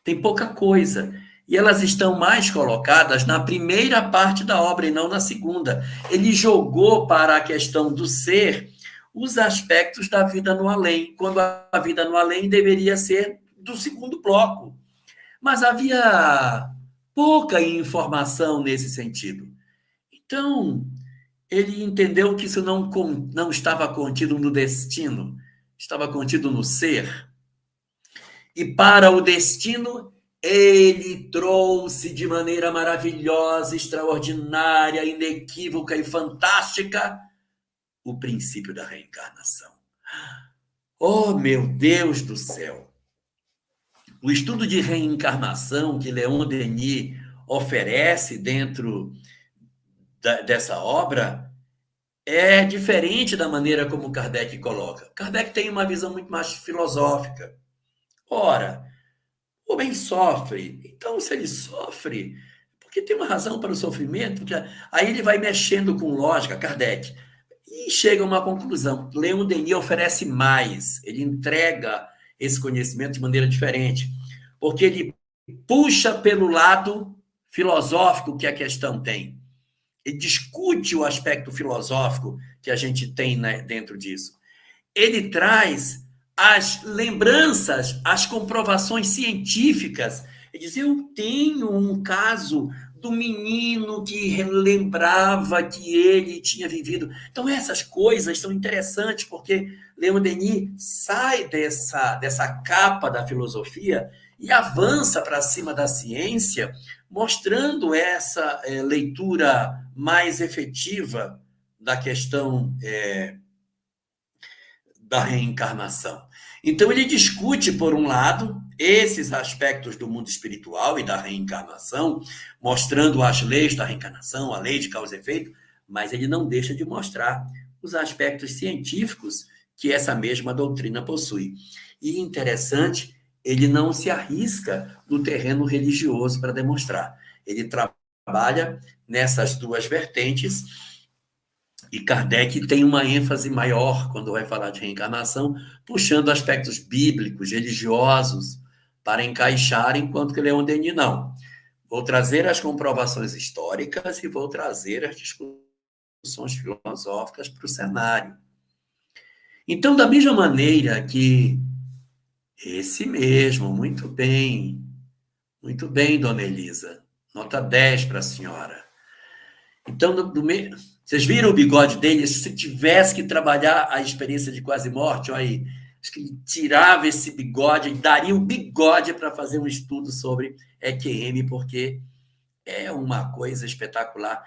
Tem pouca coisa. E elas estão mais colocadas na primeira parte da obra e não na segunda. Ele jogou para a questão do ser os aspectos da vida no além, quando a vida no além deveria ser do segundo bloco. Mas havia pouca informação nesse sentido. Então, ele entendeu que isso não estava contido no destino, estava contido no ser. E para o destino, ele trouxe de maneira maravilhosa, extraordinária, inequívoca e fantástica o princípio da reencarnação. Oh, meu Deus do céu! O estudo de reencarnação que Leon Denis oferece dentro dessa obra é diferente da maneira como Kardec coloca. Kardec tem uma visão muito mais filosófica. Ora, o homem sofre. Então, se ele sofre, porque tem uma razão para o sofrimento, porque aí ele vai mexendo com lógica, Kardec, e chega a uma conclusão. Leon Denis oferece mais, ele entrega esse conhecimento de maneira diferente, porque ele puxa pelo lado filosófico que a questão tem. Ele discute o aspecto filosófico que a gente tem, né, dentro disso. Ele traz as lembranças, as comprovações científicas. Ele diz, eu tenho um caso do menino que lembrava que ele tinha vivido. Então, essas coisas são interessantes, porque Leon Denis sai dessa capa da filosofia e avança para cima da ciência, mostrando essa leitura mais efetiva da questão da reencarnação. Então, ele discute, por um lado, esses aspectos do mundo espiritual e da reencarnação, mostrando as leis da reencarnação, a lei de causa e efeito, mas ele não deixa de mostrar os aspectos científicos que essa mesma doutrina possui. E interessante, ele não se arrisca no terreno religioso para demonstrar. Ele trabalha nessas duas vertentes. E Kardec tem uma ênfase maior quando vai falar de reencarnação, puxando aspectos bíblicos, religiosos, para encaixar, enquanto que Leon Denis não. Vou trazer as comprovações históricas e vou trazer as discussões filosóficas para o cenário. Então, da mesma maneira que esse mesmo, muito bem, dona Elisa, nota 10 para a senhora. Então, vocês viram o bigode dele? Se você tivesse que trabalhar a experiência de quase morte, olha aí, acho que ele tirava esse bigode, daria o bigode para fazer um estudo sobre EQM, porque é uma coisa espetacular.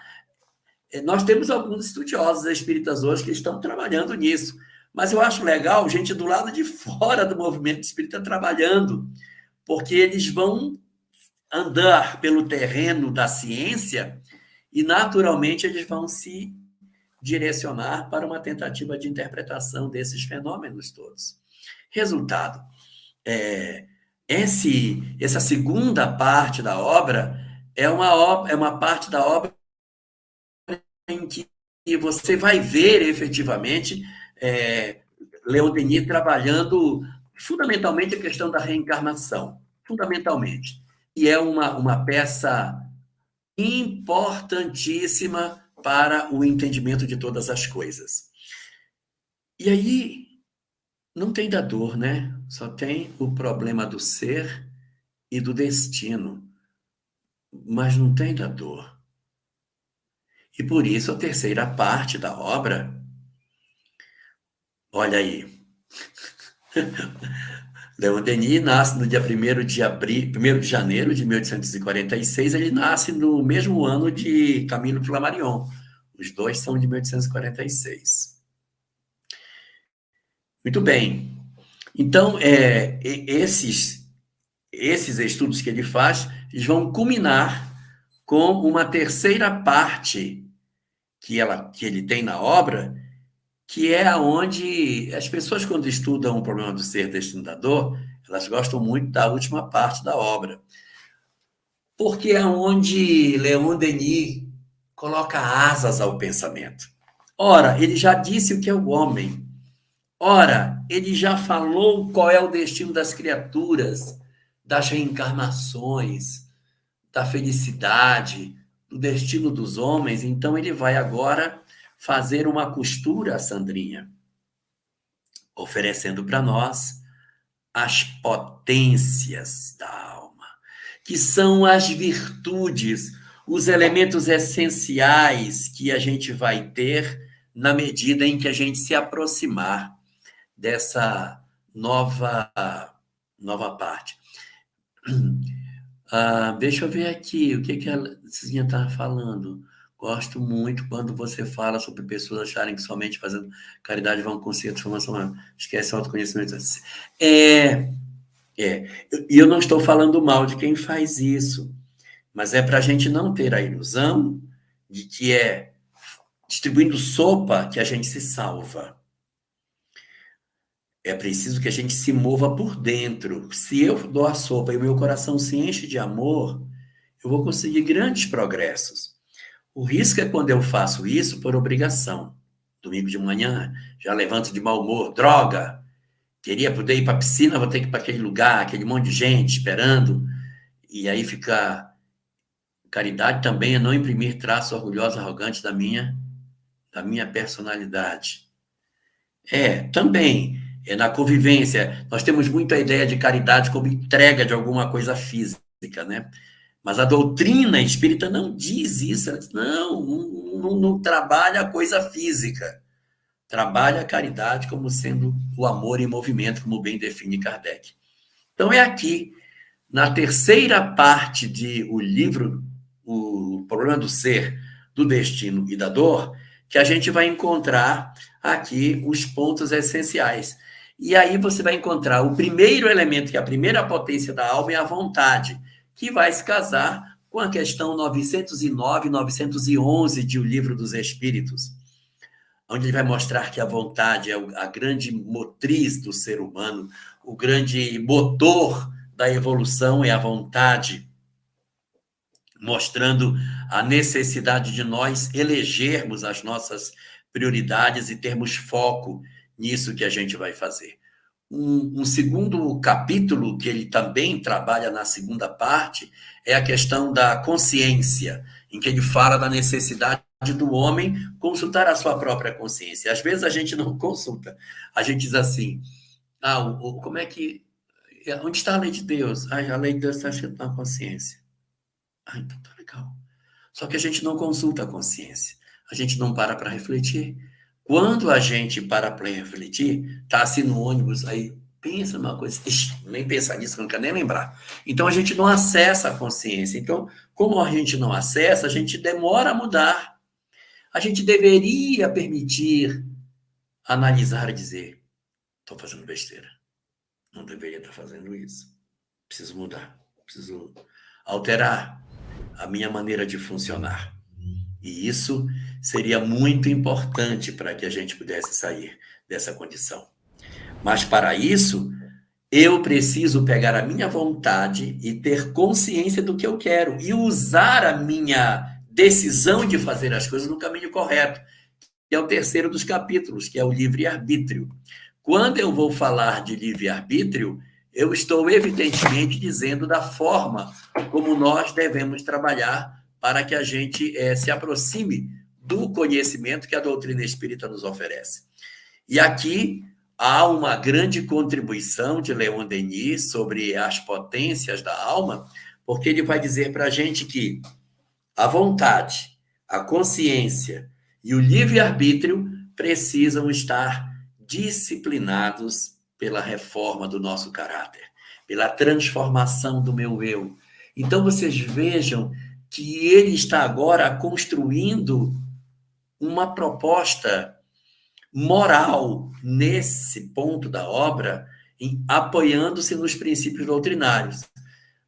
Nós temos alguns estudiosos espíritas hoje que estão trabalhando nisso, mas eu acho legal gente do lado de fora do movimento espírita trabalhando, porque eles vão andar pelo terreno da ciência e, naturalmente, eles vão se direcionar para uma tentativa de interpretação desses fenômenos todos. Resultado, essa segunda parte da obra é uma parte da obra em que você vai ver, efetivamente, Leon Denis trabalhando fundamentalmente a questão da reencarnação, fundamentalmente. E é uma peça importantíssima para o entendimento de todas as coisas. E aí, não tem da dor, né? Só tem o problema do ser e do destino, mas não tem da dor. E por isso a terceira parte da obra, olha aí, Leon Denis nasce no dia 1º de janeiro de 1846, ele nasce no mesmo ano de Camilo Flammarion. Os dois são de 1846. Muito bem. Então, esses estudos que ele faz, eles vão culminar com uma terceira parte que ele tem na obra, que é onde as pessoas, quando estudam o problema do ser destinador, elas gostam muito da última parte da obra, porque é onde Leon Denis coloca asas ao pensamento. Ora, ele já disse o que é o homem. Ora, ele já falou qual é o destino das criaturas, das reencarnações, da felicidade, do destino dos homens. Então, ele vai agora fazer uma costura, Sandrinha, oferecendo para nós as potências da alma, que são as virtudes, os elementos essenciais que a gente vai ter na medida em que a gente se aproximar dessa nova parte. Deixa eu ver aqui o que a Cizinha está falando. Gosto muito quando você fala sobre pessoas acharem que somente fazendo caridade vão conseguir a transformação. Esquece o autoconhecimento. E eu não estou falando mal de quem faz isso, mas é para a gente não ter a ilusão de que é distribuindo sopa que a gente se salva. É preciso que a gente se mova por dentro. Se eu dou a sopa e o meu coração se enche de amor, eu vou conseguir grandes progressos. O risco é quando eu faço isso por obrigação. Domingo de manhã, já levanto de mau humor, droga, queria poder ir para a piscina, vou ter que ir para aquele lugar, aquele monte de gente esperando, e aí fica... Caridade também é não imprimir traços orgulhosos, arrogantes da minha personalidade. Também, na convivência, nós temos muito a ideia de caridade como entrega de alguma coisa física, né? Mas a doutrina espírita não diz isso. Ela diz, não trabalha a coisa física. Trabalha a caridade como sendo o amor em movimento, como bem define Kardec. Então, é aqui, na terceira parte de o livro, O Problema do Ser, do Destino e da Dor, que a gente vai encontrar aqui os pontos essenciais. E aí você vai encontrar o primeiro elemento, que é a primeira potência da alma, é a vontade, que vai se casar com a questão 909 e 911 de O Livro dos Espíritos, onde ele vai mostrar que a vontade é a grande motriz do ser humano, o grande motor da evolução é a vontade, mostrando a necessidade de nós elegermos as nossas prioridades e termos foco nisso que a gente vai fazer. Um segundo capítulo, que ele também trabalha na segunda parte, é a questão da consciência, em que ele fala da necessidade do homem consultar a sua própria consciência. Às vezes a gente não consulta, a gente diz assim, como é que... Onde está a lei de Deus? A lei de Deus está escrita na consciência. Então tá legal. Só que a gente não consulta a consciência. A gente não para refletir. Quando a gente para refletir, tá assim no ônibus, aí pensa numa coisa, nem pensar nisso, não quero nem lembrar. Então a gente não acessa a consciência. Então, como a gente não acessa, a gente demora a mudar. A gente deveria permitir analisar e dizer, estou fazendo besteira. Não deveria estar fazendo isso. Preciso mudar. Preciso alterar a minha maneira de funcionar. E isso seria muito importante para que a gente pudesse sair dessa condição. Mas para isso, eu preciso pegar a minha vontade e ter consciência do que eu quero e usar a minha decisão de fazer as coisas no caminho correto, que é o terceiro dos capítulos, que é o livre-arbítrio. Quando eu vou falar de livre-arbítrio, eu estou evidentemente dizendo da forma como nós devemos trabalhar para que a gente se aproxime do conhecimento que a doutrina espírita nos oferece. E aqui há uma grande contribuição de Leon Denis sobre as potências da alma, porque ele vai dizer para a gente que a vontade, a consciência e o livre-arbítrio precisam estar disciplinados pela reforma do nosso caráter, pela transformação do meu eu. Então, vocês vejam que ele está agora construindo uma proposta moral nesse ponto da obra, apoiando-se nos princípios doutrinários.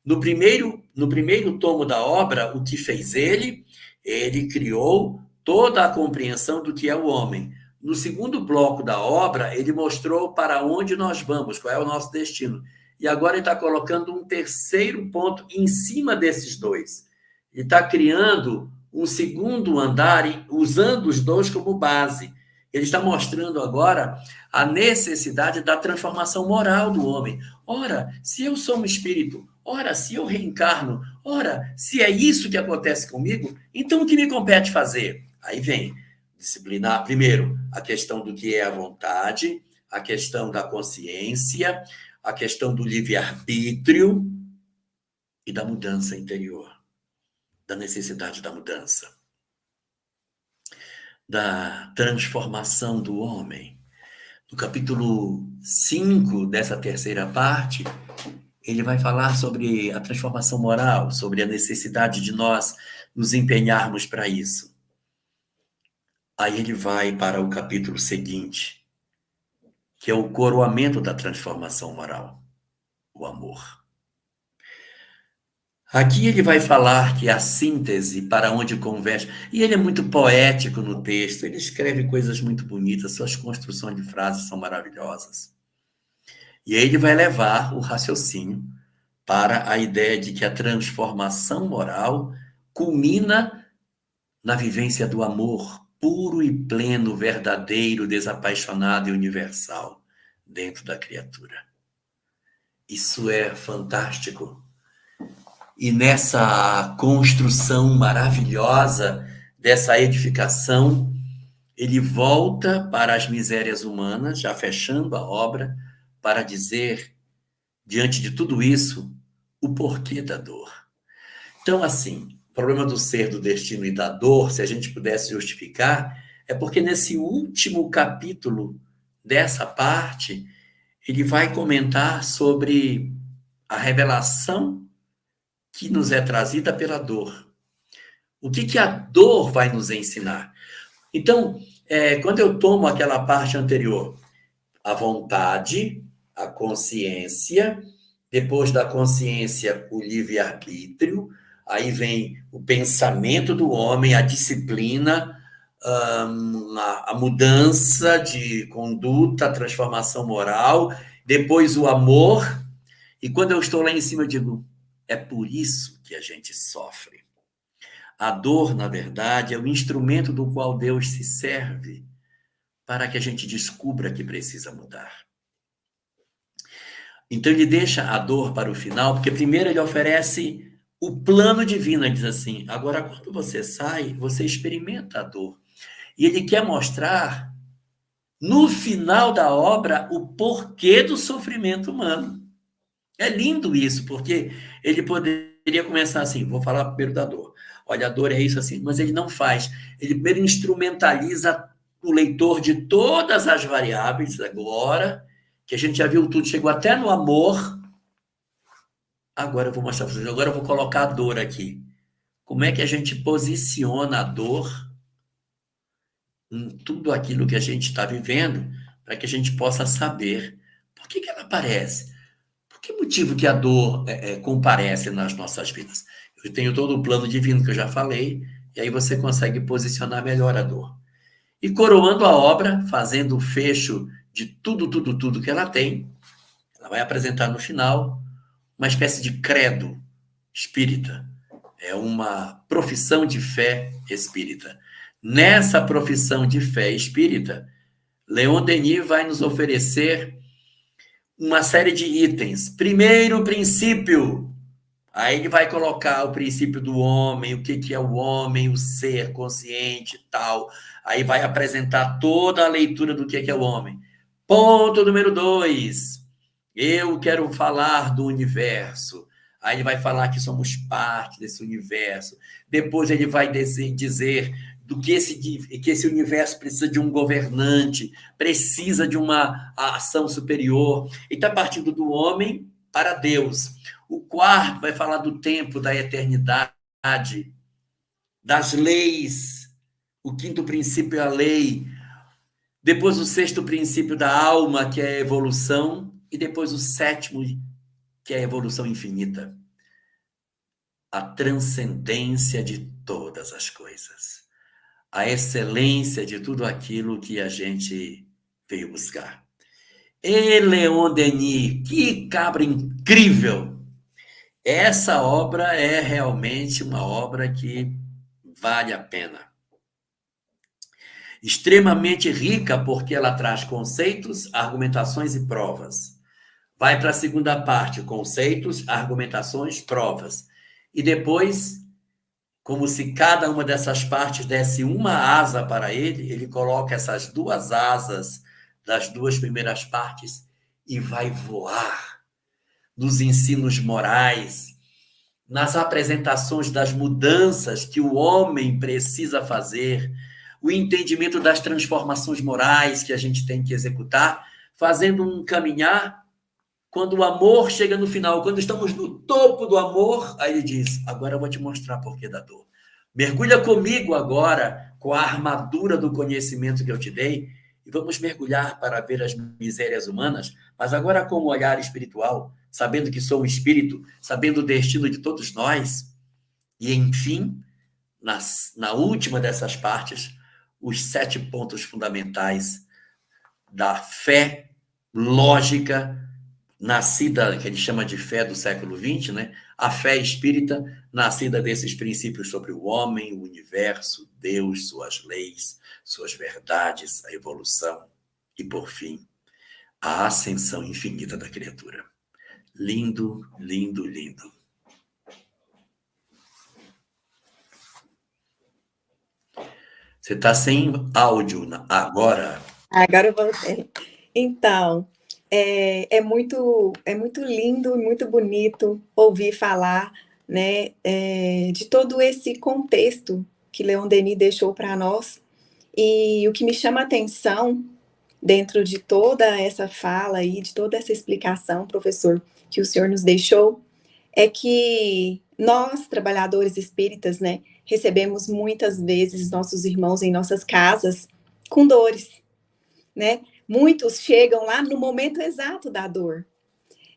No primeiro tomo da obra, o que fez ele criou toda a compreensão do que é o homem. No segundo bloco da obra, ele mostrou para onde nós vamos, qual é o nosso destino. E agora ele está colocando um terceiro ponto em cima desses dois. Ele está criando um segundo andar, usando os dois como base. Ele está mostrando agora a necessidade da transformação moral do homem. Ora, se eu sou um espírito, ora, se eu reencarno, ora, se é isso que acontece comigo, então o que me compete fazer? Aí vem disciplinar, primeiro, a questão do que é a vontade, a questão da consciência, a questão do livre-arbítrio e da mudança interior, da necessidade da mudança, da transformação do homem. No capítulo 5 dessa terceira parte, ele vai falar sobre a transformação moral, sobre a necessidade de nós nos empenharmos para isso. Aí ele vai para o capítulo seguinte, que é o coroamento da transformação moral, o amor. Aqui ele vai falar que a síntese para onde converge, e ele é muito poético no texto, ele escreve coisas muito bonitas, suas construções de frases são maravilhosas. E aí ele vai levar o raciocínio para a ideia de que a transformação moral culmina na vivência do amor puro e pleno, verdadeiro, desapaixonado e universal dentro da criatura. Isso é fantástico. E nessa construção maravilhosa dessa edificação, ele volta para as misérias humanas, já fechando a obra, para dizer, diante de tudo isso, o porquê da dor. Então, assim, o problema do ser, do destino e da dor, se a gente pudesse justificar, é porque nesse último capítulo dessa parte, ele vai comentar sobre a revelação que nos é trazida pela dor. O que, que a dor vai nos ensinar? Então, quando eu tomo aquela parte anterior, a vontade, a consciência, depois da consciência, o livre-arbítrio, aí vem o pensamento do homem, a disciplina, a mudança de conduta, a transformação moral, depois o amor, e quando eu estou lá em cima, eu digo, é por isso que a gente sofre. A dor, na verdade, é o instrumento do qual Deus se serve para que a gente descubra que precisa mudar. Então ele deixa a dor para o final, porque primeiro ele oferece o plano divino, ele diz assim, agora quando você sai, você experimenta a dor. E ele quer mostrar, no final da obra, o porquê do sofrimento humano. É lindo isso, porque ele poderia começar assim, vou falar primeiro da dor. Olha, a dor é isso assim, mas ele não faz. Ele primeiro instrumentaliza o leitor de todas as variáveis agora, que a gente já viu tudo, chegou até no amor. Agora eu vou mostrar para vocês, agora eu vou colocar a dor aqui. Como é que a gente posiciona a dor em tudo aquilo que a gente está vivendo, para que a gente possa saber por que ela aparece. Por que motivo que a dor comparece nas nossas vidas? Eu tenho todo o plano divino que eu já falei, e aí você consegue posicionar melhor a dor. E coroando a obra, fazendo o fecho de tudo, tudo, tudo que ela tem, ela vai apresentar no final uma espécie de credo espírita. É uma profissão de fé espírita. Nessa profissão de fé espírita, Leon Denis vai nos oferecer uma série de itens. Primeiro princípio, aí ele vai colocar o princípio do homem, o que, que é o homem, o ser consciente e tal. Aí vai apresentar toda a leitura do que é o homem. Ponto número 2. Eu quero falar do universo. Aí ele vai falar que somos parte desse universo. Depois ele vai dizer do que esse universo precisa de um governante, precisa de uma ação superior. E está partindo do homem para Deus. O quarto vai falar do tempo, da eternidade, das leis. O quinto princípio é a lei. Depois o sexto princípio da alma, que é a evolução. E depois o sétimo, que é a evolução infinita. A transcendência de todas as coisas. A excelência de tudo aquilo que a gente veio buscar. E Leon Denis, que cabra incrível! Essa obra é realmente uma obra que vale a pena. Extremamente rica, porque ela traz conceitos, argumentações e provas. Vai para a segunda parte, conceitos, argumentações, provas. E depois, como se cada uma dessas partes desse uma asa para ele, ele coloca essas duas asas das duas primeiras partes e vai voar nos ensinos morais, nas apresentações das mudanças que o homem precisa fazer, o entendimento das transformações morais que a gente tem que executar, fazendo um caminhar. Quando o amor chega no final, quando estamos no topo do amor, aí ele diz, agora eu vou te mostrar por que da dor. Mergulha comigo agora com a armadura do conhecimento que eu te dei e vamos mergulhar para ver as misérias humanas, mas agora com um olhar espiritual, sabendo que sou um espírito, sabendo o destino de todos nós. E, enfim, na última dessas partes, os 7 pontos fundamentais da fé lógica nascida, que ele chama de fé do século XX, né? A fé espírita, nascida desses princípios sobre o homem, o universo, Deus, suas leis, suas verdades, a evolução e, por fim, a ascensão infinita da criatura. Lindo, lindo, lindo. Você está sem áudio agora. Agora eu voltei. Então, é muito lindo e muito bonito ouvir falar né, de todo esse contexto que Leon Denis deixou para nós. E o que me chama a atenção dentro de toda essa fala aí, de toda essa explicação, professor, que o senhor nos deixou, é que nós, trabalhadores espíritas, né, recebemos muitas vezes nossos irmãos em nossas casas com dores, né? Muitos chegam lá no momento exato da dor.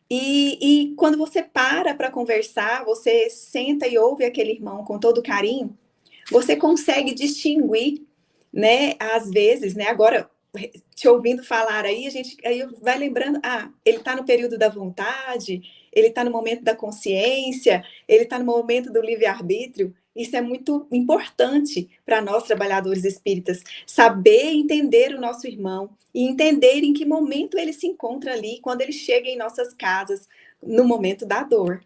E quando você para conversar, você senta e ouve aquele irmão com todo carinho, você consegue distinguir, né, às vezes, né, agora, te ouvindo falar aí, aí vai lembrando, ele está no período da vontade, ele está no momento da consciência, ele está no momento do livre-arbítrio. Isso é muito importante para nós, trabalhadores espíritas, saber entender o nosso irmão e entender em que momento ele se encontra ali, quando ele chega em nossas casas, no momento da dor.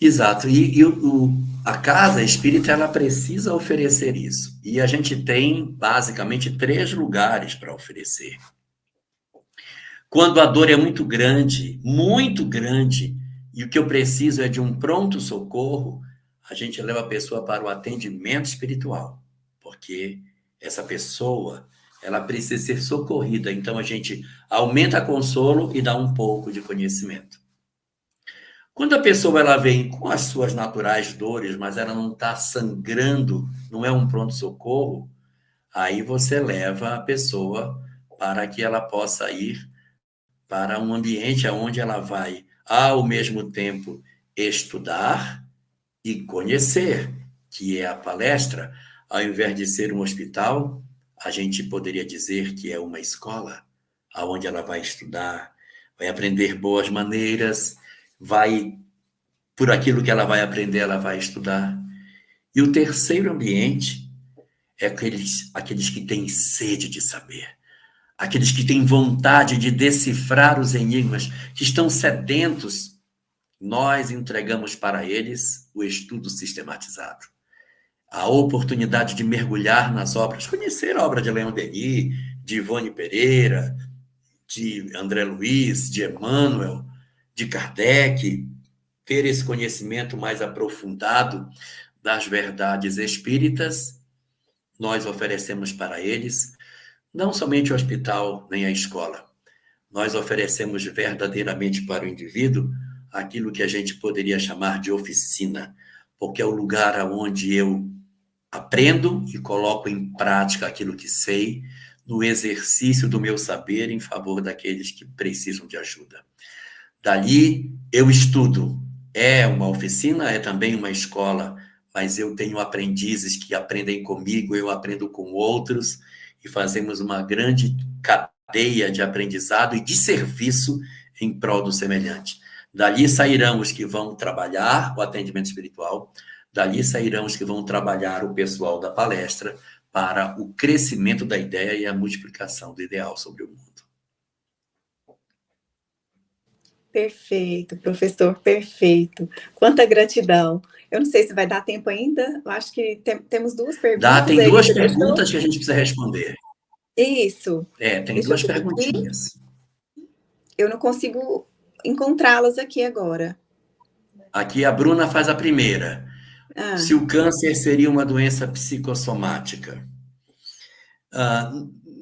Exato. A casa espírita, ela precisa oferecer isso. E a gente tem, basicamente, 3 lugares para oferecer. Quando a dor é muito grande, e o que eu preciso é de um pronto-socorro, a gente leva a pessoa para o atendimento espiritual, porque essa pessoa, ela precisa ser socorrida. Então, a gente aumenta consolo e dá um pouco de conhecimento. Quando a pessoa ela vem com as suas naturais dores, mas ela não está sangrando, não é um pronto-socorro, aí você leva a pessoa para que ela possa ir para um ambiente onde ela vai, ao mesmo tempo, estudar e conhecer, que é a palestra. Ao invés de ser um hospital, a gente poderia dizer que é uma escola, onde ela vai estudar, vai aprender boas maneiras, por aquilo que ela vai aprender, ela vai estudar. E o terceiro ambiente é aqueles que têm sede de saber, aqueles que têm vontade de decifrar os enigmas, que estão sedentos. Nós entregamos para eles o estudo sistematizado, a oportunidade de mergulhar nas obras, conhecer a obra de Leon Denis, de Ivone Pereira, de André Luiz, de Emmanuel, de Kardec, ter esse conhecimento mais aprofundado das verdades espíritas. Nós oferecemos para eles não somente o hospital nem a escola. Nós oferecemos verdadeiramente para o indivíduo aquilo que a gente poderia chamar de oficina, porque é o lugar onde eu aprendo e coloco em prática aquilo que sei, no exercício do meu saber em favor daqueles que precisam de ajuda. Dali, eu estudo. É uma oficina, é também uma escola, mas eu tenho aprendizes que aprendem comigo, eu aprendo com outros, e fazemos uma grande cadeia de aprendizado e de serviço em prol do semelhante. Dali sairão os que vão trabalhar o atendimento espiritual, dali sairão os que vão trabalhar o pessoal da palestra para o crescimento da ideia e a multiplicação do ideal sobre o mundo. Perfeito, professor, perfeito. Quanta gratidão. Eu não sei se vai dar tempo ainda, eu acho que temos 2 perguntas. Tem 2 perguntas que a gente precisa responder. Isso. Tem 2 perguntinhas. Eu não consigo encontrá-las aqui agora. Aqui a Bruna faz a primeira. Se o câncer seria uma doença psicossomática?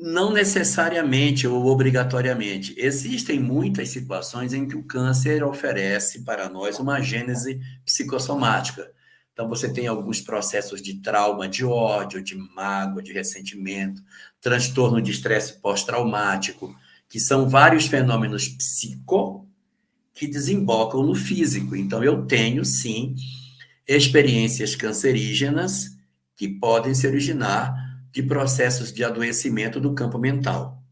Não necessariamente ou obrigatoriamente. Existem muitas situações em que o câncer oferece para nós uma gênese psicossomática. Então, você tem alguns processos de trauma, de ódio, de mágoa, de ressentimento, transtorno de estresse pós-traumático, que são vários fenômenos que desembocam no físico. Então, eu tenho, sim, experiências cancerígenas que podem se originar de processos de adoecimento do campo mental.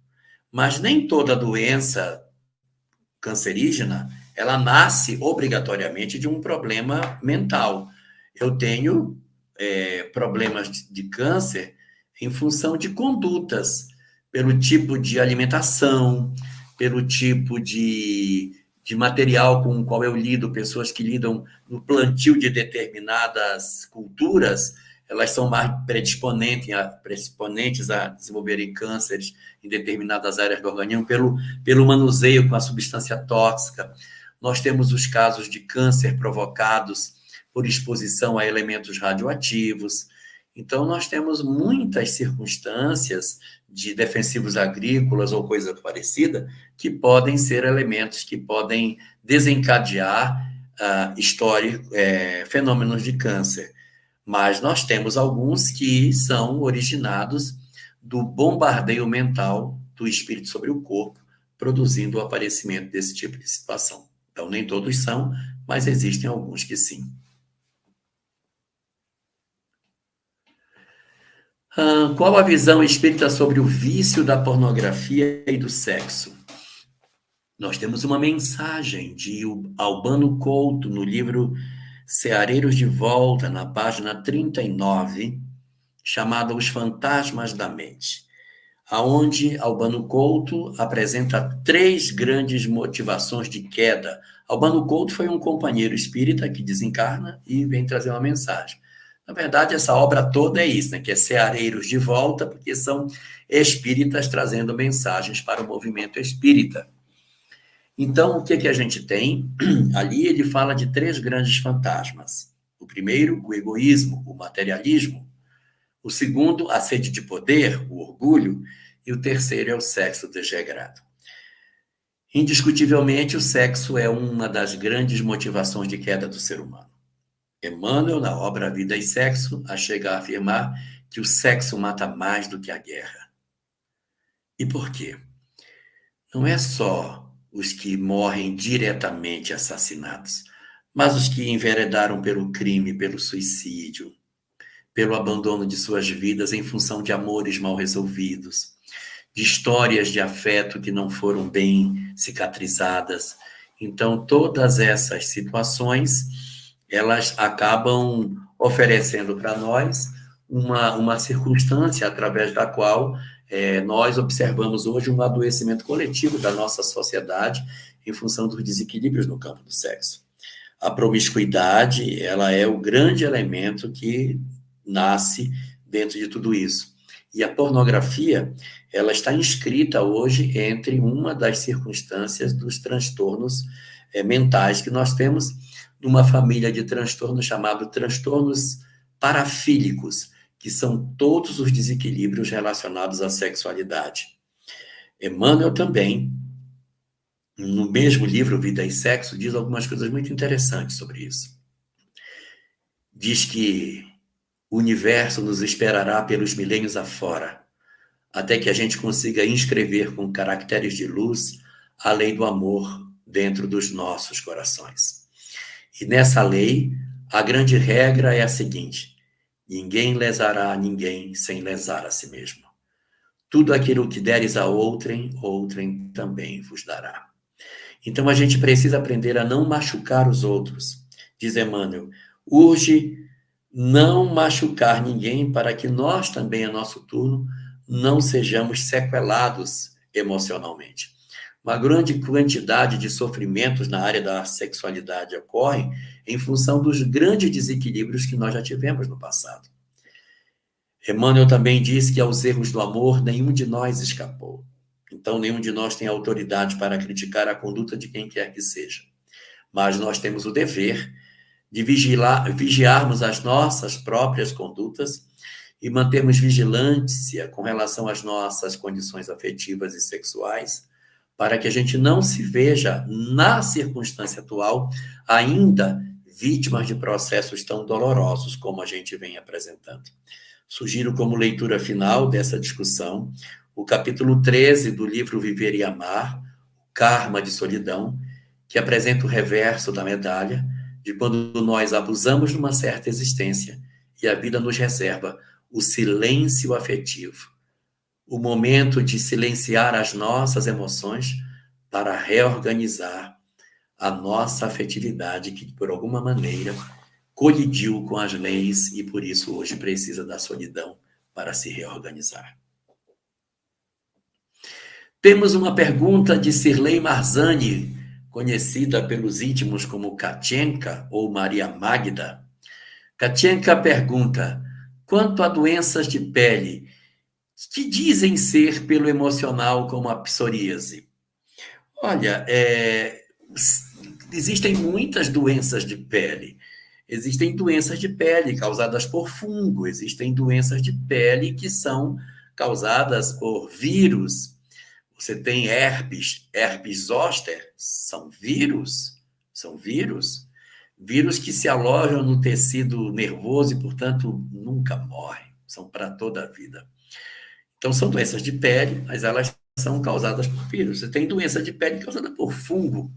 Mas nem toda doença cancerígena, ela nasce obrigatoriamente de um problema mental. Eu tenho problemas de câncer em função de condutas, pelo tipo de alimentação, pelo tipo de material com o qual eu lido, pessoas que lidam no plantio de determinadas culturas, elas são mais predisponentes a desenvolverem cânceres em determinadas áreas do organismo pelo manuseio com a substância tóxica. Nós temos os casos de câncer provocados por exposição a elementos radioativos. Então, nós temos muitas circunstâncias de defensivos agrícolas ou coisa parecida que podem ser elementos que podem desencadear fenômenos de câncer. Mas nós temos alguns que são originados do bombardeio mental do espírito sobre o corpo, produzindo o aparecimento desse tipo de situação. Então, nem todos são, mas existem alguns que sim. Qual a visão espírita sobre o vício da pornografia e do sexo? Nós temos uma mensagem de Albano Couto no livro Ceareiros de Volta, na página 39, chamada Os Fantasmas da Mente, aonde Albano Couto apresenta 3 grandes motivações de queda. Albano Couto foi um companheiro espírita que desencarna e vem trazer uma mensagem. Na verdade, essa obra toda é isso, né? Que é Ceareiros de Volta, porque são espíritas trazendo mensagens para o movimento espírita. Então, o que a gente tem? Ali ele fala de 3 grandes fantasmas. O primeiro, o egoísmo, o materialismo. O segundo, a sede de poder, o orgulho. E o terceiro é o sexo desregrado. Indiscutivelmente, o sexo é uma das grandes motivações de queda do ser humano. Emmanuel, na obra Vida e Sexo, chega a afirmar que o sexo mata mais do que a guerra. E por quê? Não é só os que morrem diretamente assassinados, mas os que enveredaram pelo crime, pelo suicídio, pelo abandono de suas vidas em função de amores mal resolvidos, de histórias de afeto que não foram bem cicatrizadas. Então, todas essas situações, elas acabam oferecendo para nós uma circunstância através da qual nós observamos hoje um adoecimento coletivo da nossa sociedade em função dos desequilíbrios no campo do sexo. A promiscuidade, ela é o grande elemento que nasce dentro de tudo isso. E a pornografia, ela está inscrita hoje entre uma das circunstâncias dos transtornos mentais que nós temos numa família de transtornos chamado transtornos parafílicos, que são todos os desequilíbrios relacionados à sexualidade. Emmanuel também, no mesmo livro Vida e Sexo, diz algumas coisas muito interessantes sobre isso. Diz que o universo nos esperará pelos milênios afora, até que a gente consiga inscrever com caracteres de luz a lei do amor dentro dos nossos corações. E nessa lei, a grande regra é a seguinte: ninguém lesará a ninguém sem lesar a si mesmo. Tudo aquilo que deres a outrem, outrem também vos dará. Então a gente precisa aprender a não machucar os outros. Diz Emmanuel, urge não machucar ninguém para que nós também, a nosso turno, não sejamos sequelados emocionalmente. Uma grande quantidade de sofrimentos na área da sexualidade ocorre em função dos grandes desequilíbrios que nós já tivemos no passado. Emmanuel também diz que aos erros do amor nenhum de nós escapou. Então, nenhum de nós tem autoridade para criticar a conduta de quem quer que seja. Mas nós temos o dever de vigiarmos as nossas próprias condutas e mantermos vigilância com relação às nossas condições afetivas e sexuais, para que a gente não se veja, na circunstância atual, ainda vítimas de processos tão dolorosos como a gente vem apresentando. Sugiro como leitura final dessa discussão o capítulo 13 do livro Viver e Amar, Karma de Solidão, que apresenta o reverso da medalha de quando nós abusamos de uma certa existência e a vida nos reserva o silêncio afetivo, o momento de silenciar as nossas emoções para reorganizar a nossa afetividade que, por alguma maneira, colidiu com as leis e, por isso, hoje precisa da solidão para se reorganizar. Temos uma pergunta de Sirlei Marzani, conhecida pelos íntimos como Katienka ou Maria Magda. Katienka pergunta, Quanto a doenças de pele, que dizem ser pelo emocional, como a psoríase. Olha, existem muitas doenças de pele. Existem doenças de pele causadas por fungo, existem doenças de pele que são causadas por vírus. Você tem herpes zoster, são vírus que se alojam no tecido nervoso e, portanto, nunca morrem, são para toda a vida. Então, são doenças de pele, mas elas são causadas por vírus. Você tem doença de pele causada por fungo,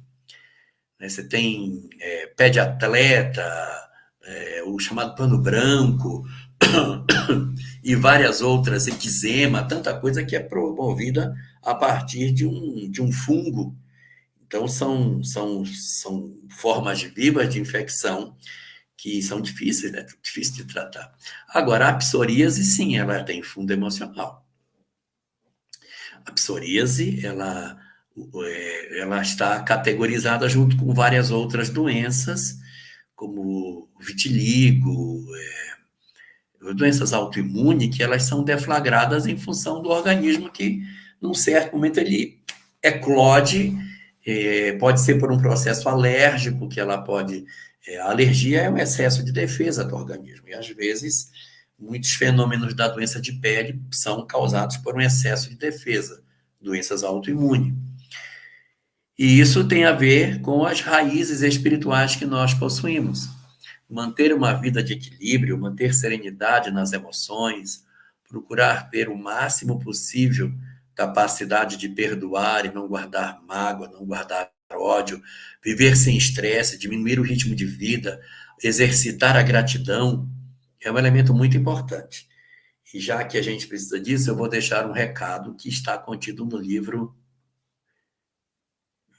né? Você tem pé de atleta, o chamado pano branco, e várias outras, eczema, tanta coisa que é promovida a partir de um fungo. Então, são formas vivas de infecção que são difíceis, né? Difícil de tratar. Agora, a psoríase, sim, ela tem fundo emocional. A psoríase, ela está categorizada junto com várias outras doenças, como vitiligo, doenças autoimunes, que elas são deflagradas em função do organismo que, num certo momento, ele eclode, pode ser por um processo alérgico, que ela pode... A alergia é um excesso de defesa do organismo, e às vezes muitos fenômenos da doença de pele são causados por um excesso de defesa, doenças autoimunes. E isso tem a ver com as raízes espirituais que nós possuímos. Manter uma vida de equilíbrio, manter serenidade nas emoções, procurar ter o máximo possível capacidade de perdoar e não guardar mágoa, não guardar ódio, viver sem estresse, diminuir o ritmo de vida, exercitar a gratidão, é um elemento muito importante. E já que a gente precisa disso, eu vou deixar um recado que está contido no livro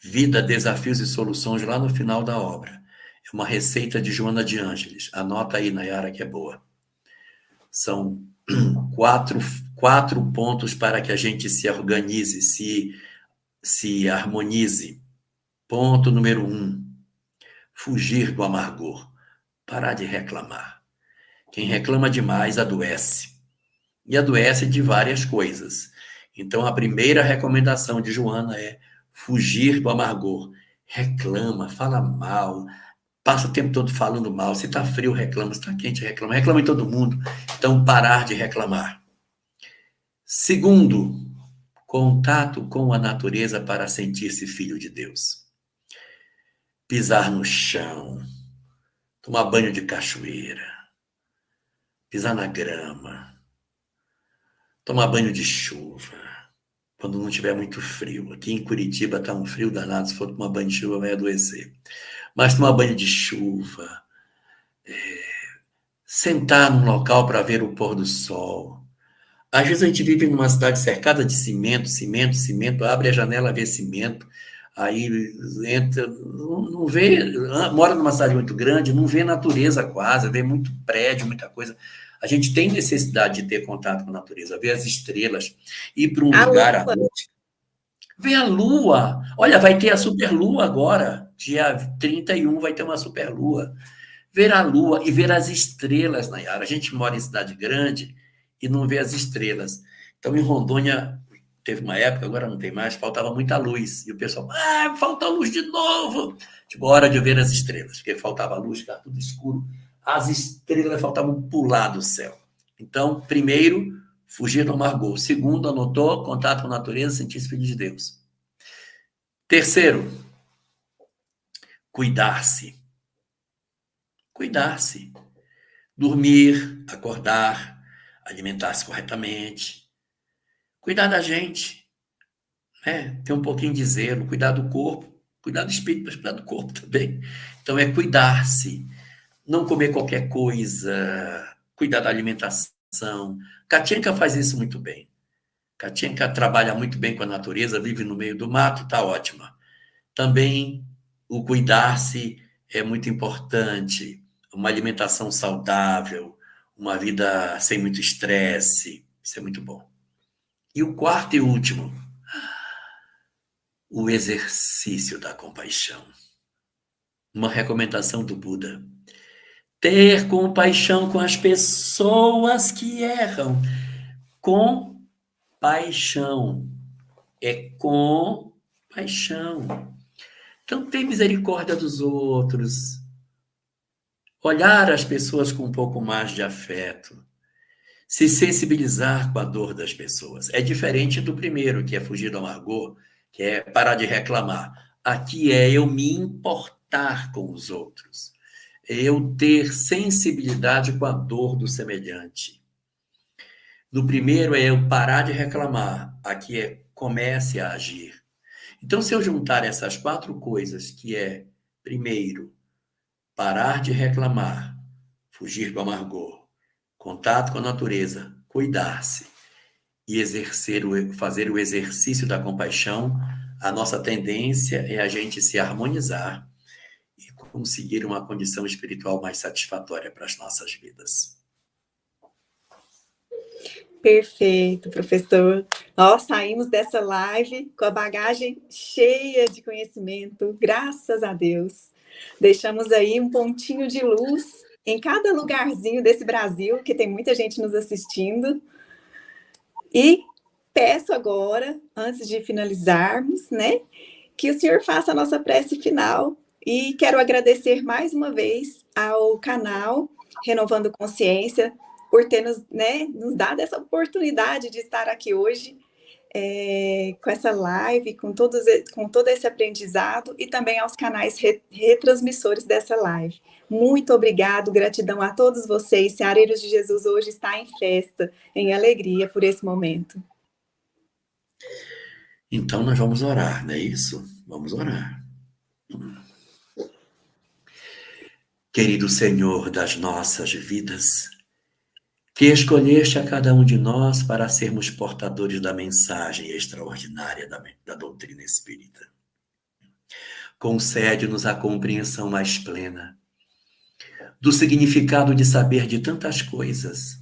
Vida, Desafios e Soluções, lá no final da obra. É uma receita de Joana de Ângeles. Anota aí, Nayara, que é boa. São quatro pontos para que a gente se organize, se harmonize. Ponto número 1, fugir do amargor. Parar de reclamar. Quem reclama demais adoece. E adoece de várias coisas. Então, a primeira recomendação de Joana é fugir do amargor. Reclama, fala mal, passa o tempo todo falando mal. Se está frio, reclama. Se está quente, reclama. Reclama em todo mundo. Então, parar de reclamar. Segundo, contato com a natureza para sentir-se filho de Deus. Pisar no chão, tomar banho de cachoeira, pisar na grama, tomar banho de chuva, quando não tiver muito frio. Aqui em Curitiba está um frio danado, se for tomar banho de chuva vai adoecer. Mas tomar banho de chuva, sentar num local para ver o pôr do sol. Às vezes a gente vive numa cidade cercada de cimento, abre a janela, vê cimento, aí entra, não vê, mora numa cidade muito grande, não vê natureza quase, vê muito prédio, muita coisa. A gente tem necessidade de ter contato com a natureza, ver as estrelas, ir para um lugar à noite, ver a lua. Olha, vai ter a superlua agora, dia 31 vai ter uma superlua. Ver a lua e ver as estrelas, Nayara. A gente mora em cidade grande e não vê as estrelas. Então, em Rondônia, teve uma época, agora não tem mais, faltava muita luz. E o pessoal, falta luz de novo. Tipo, hora de ver as estrelas, porque faltava luz, ficava tudo escuro. As estrelas faltavam pular do céu. Então, primeiro, fugir do amargor. Segundo, anotou, contato com a natureza, sentir-se filho de Deus. Terceiro, cuidar-se. Cuidar-se. Dormir, acordar, alimentar-se corretamente, cuidar da gente, né? Ter um pouquinho de zelo, cuidar do corpo, cuidar do espírito, mas cuidar do corpo também. Então, é cuidar-se, não comer qualquer coisa, cuidar da alimentação. Katienka faz isso muito bem. Katienka trabalha muito bem com a natureza, vive no meio do mato, está ótima. Também o cuidar-se é muito importante, uma alimentação saudável, uma vida sem muito estresse, isso é muito bom. E o quarto e último, o exercício da compaixão. Uma recomendação do Buda. Ter compaixão com as pessoas que erram. Compaixão. É compaixão. Então, ter misericórdia dos outros. Olhar as pessoas com um pouco mais de afeto. Se sensibilizar com a dor das pessoas. É diferente do primeiro, que é fugir do amargor, que é parar de reclamar. Aqui é eu me importar com os outros. É eu ter sensibilidade com a dor do semelhante. No primeiro é eu parar de reclamar. Aqui é comece a agir. Então, se eu juntar essas 4 coisas, que é, primeiro, parar de reclamar, fugir do amargor, contato com a natureza, cuidar-se e fazer o exercício da compaixão, a nossa tendência é a gente se harmonizar e conseguir uma condição espiritual mais satisfatória para as nossas vidas. Perfeito, professor. Nós saímos dessa live com a bagagem cheia de conhecimento, graças a Deus. Deixamos aí um pontinho de luz em cada lugarzinho desse Brasil, que tem muita gente nos assistindo. E peço agora, antes de finalizarmos, né, que o senhor faça a nossa prece final. E quero agradecer mais uma vez ao canal Renovando Consciência por ter nos dado essa oportunidade de estar aqui hoje com essa live, com todo esse aprendizado, e também aos canais retransmissores dessa live. Muito obrigado, gratidão a todos vocês. Seareiros de Jesus hoje está em festa, em alegria por esse momento. Então, nós vamos orar, não é isso? Vamos orar. Querido Senhor das nossas vidas, que escolheste a cada um de nós para sermos portadores da mensagem extraordinária da doutrina espírita. Concede-nos a compreensão mais plena do significado de saber de tantas coisas,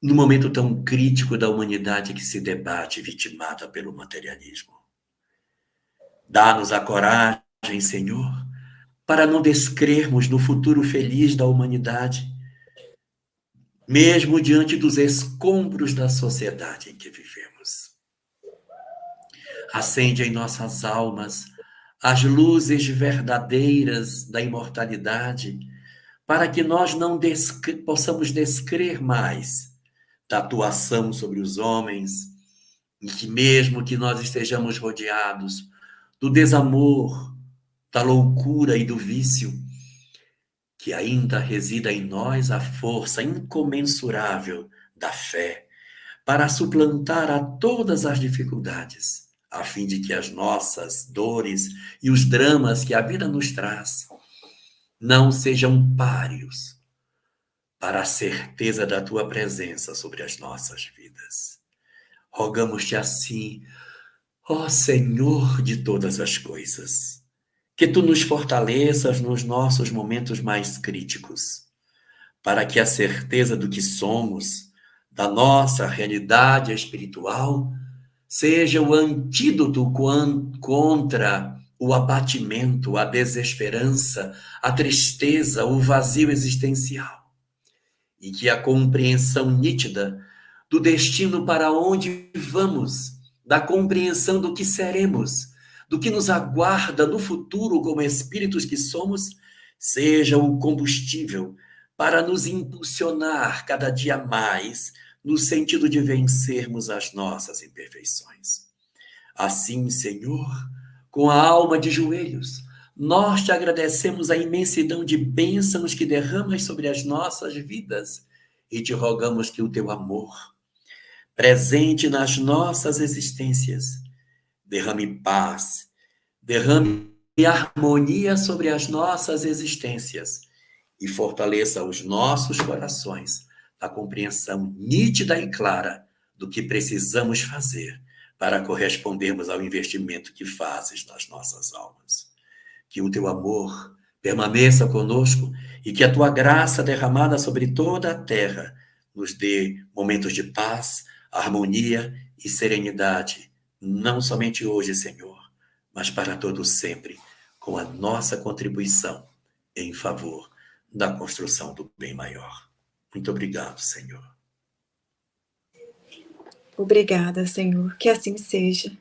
no momento tão crítico da humanidade que se debate vitimada pelo materialismo. Dá-nos a coragem, Senhor, para não descrermos no futuro feliz da humanidade, mesmo diante dos escombros da sociedade em que vivemos. Acende em nossas almas as luzes verdadeiras da imortalidade, para que nós não possamos descrer mais da atuação sobre os homens, e que mesmo que nós estejamos rodeados do desamor, da loucura e do vício, que ainda resida em nós a força incomensurável da fé para suplantar a todas as dificuldades, a fim de que as nossas dores e os dramas que a vida nos traz não sejam páreos para a certeza da tua presença sobre as nossas vidas. Rogamos-te assim, ó Senhor de todas as coisas, que tu nos fortaleças nos nossos momentos mais críticos, para que a certeza do que somos, da nossa realidade espiritual, seja o antídoto contra o abatimento, a desesperança, a tristeza, o vazio existencial. E que a compreensão nítida do destino para onde vamos, da compreensão do que seremos, do que nos aguarda no futuro como espíritos que somos, seja o combustível para nos impulsionar cada dia mais no sentido de vencermos as nossas imperfeições. Assim, Senhor, com a alma de joelhos, nós te agradecemos a imensidão de bênçãos que derramas sobre as nossas vidas e te rogamos que o teu amor, presente nas nossas existências, derrame paz, derrame harmonia sobre as nossas existências e fortaleça os nossos corações na compreensão nítida e clara do que precisamos fazer para correspondermos ao investimento que fazes nas nossas almas. Que o teu amor permaneça conosco e que a tua graça derramada sobre toda a terra nos dê momentos de paz, harmonia e serenidade, não somente hoje, Senhor, mas para todo sempre, com a nossa contribuição em favor da construção do bem maior. Muito obrigado, Senhor. Obrigada, Senhor. Que assim seja.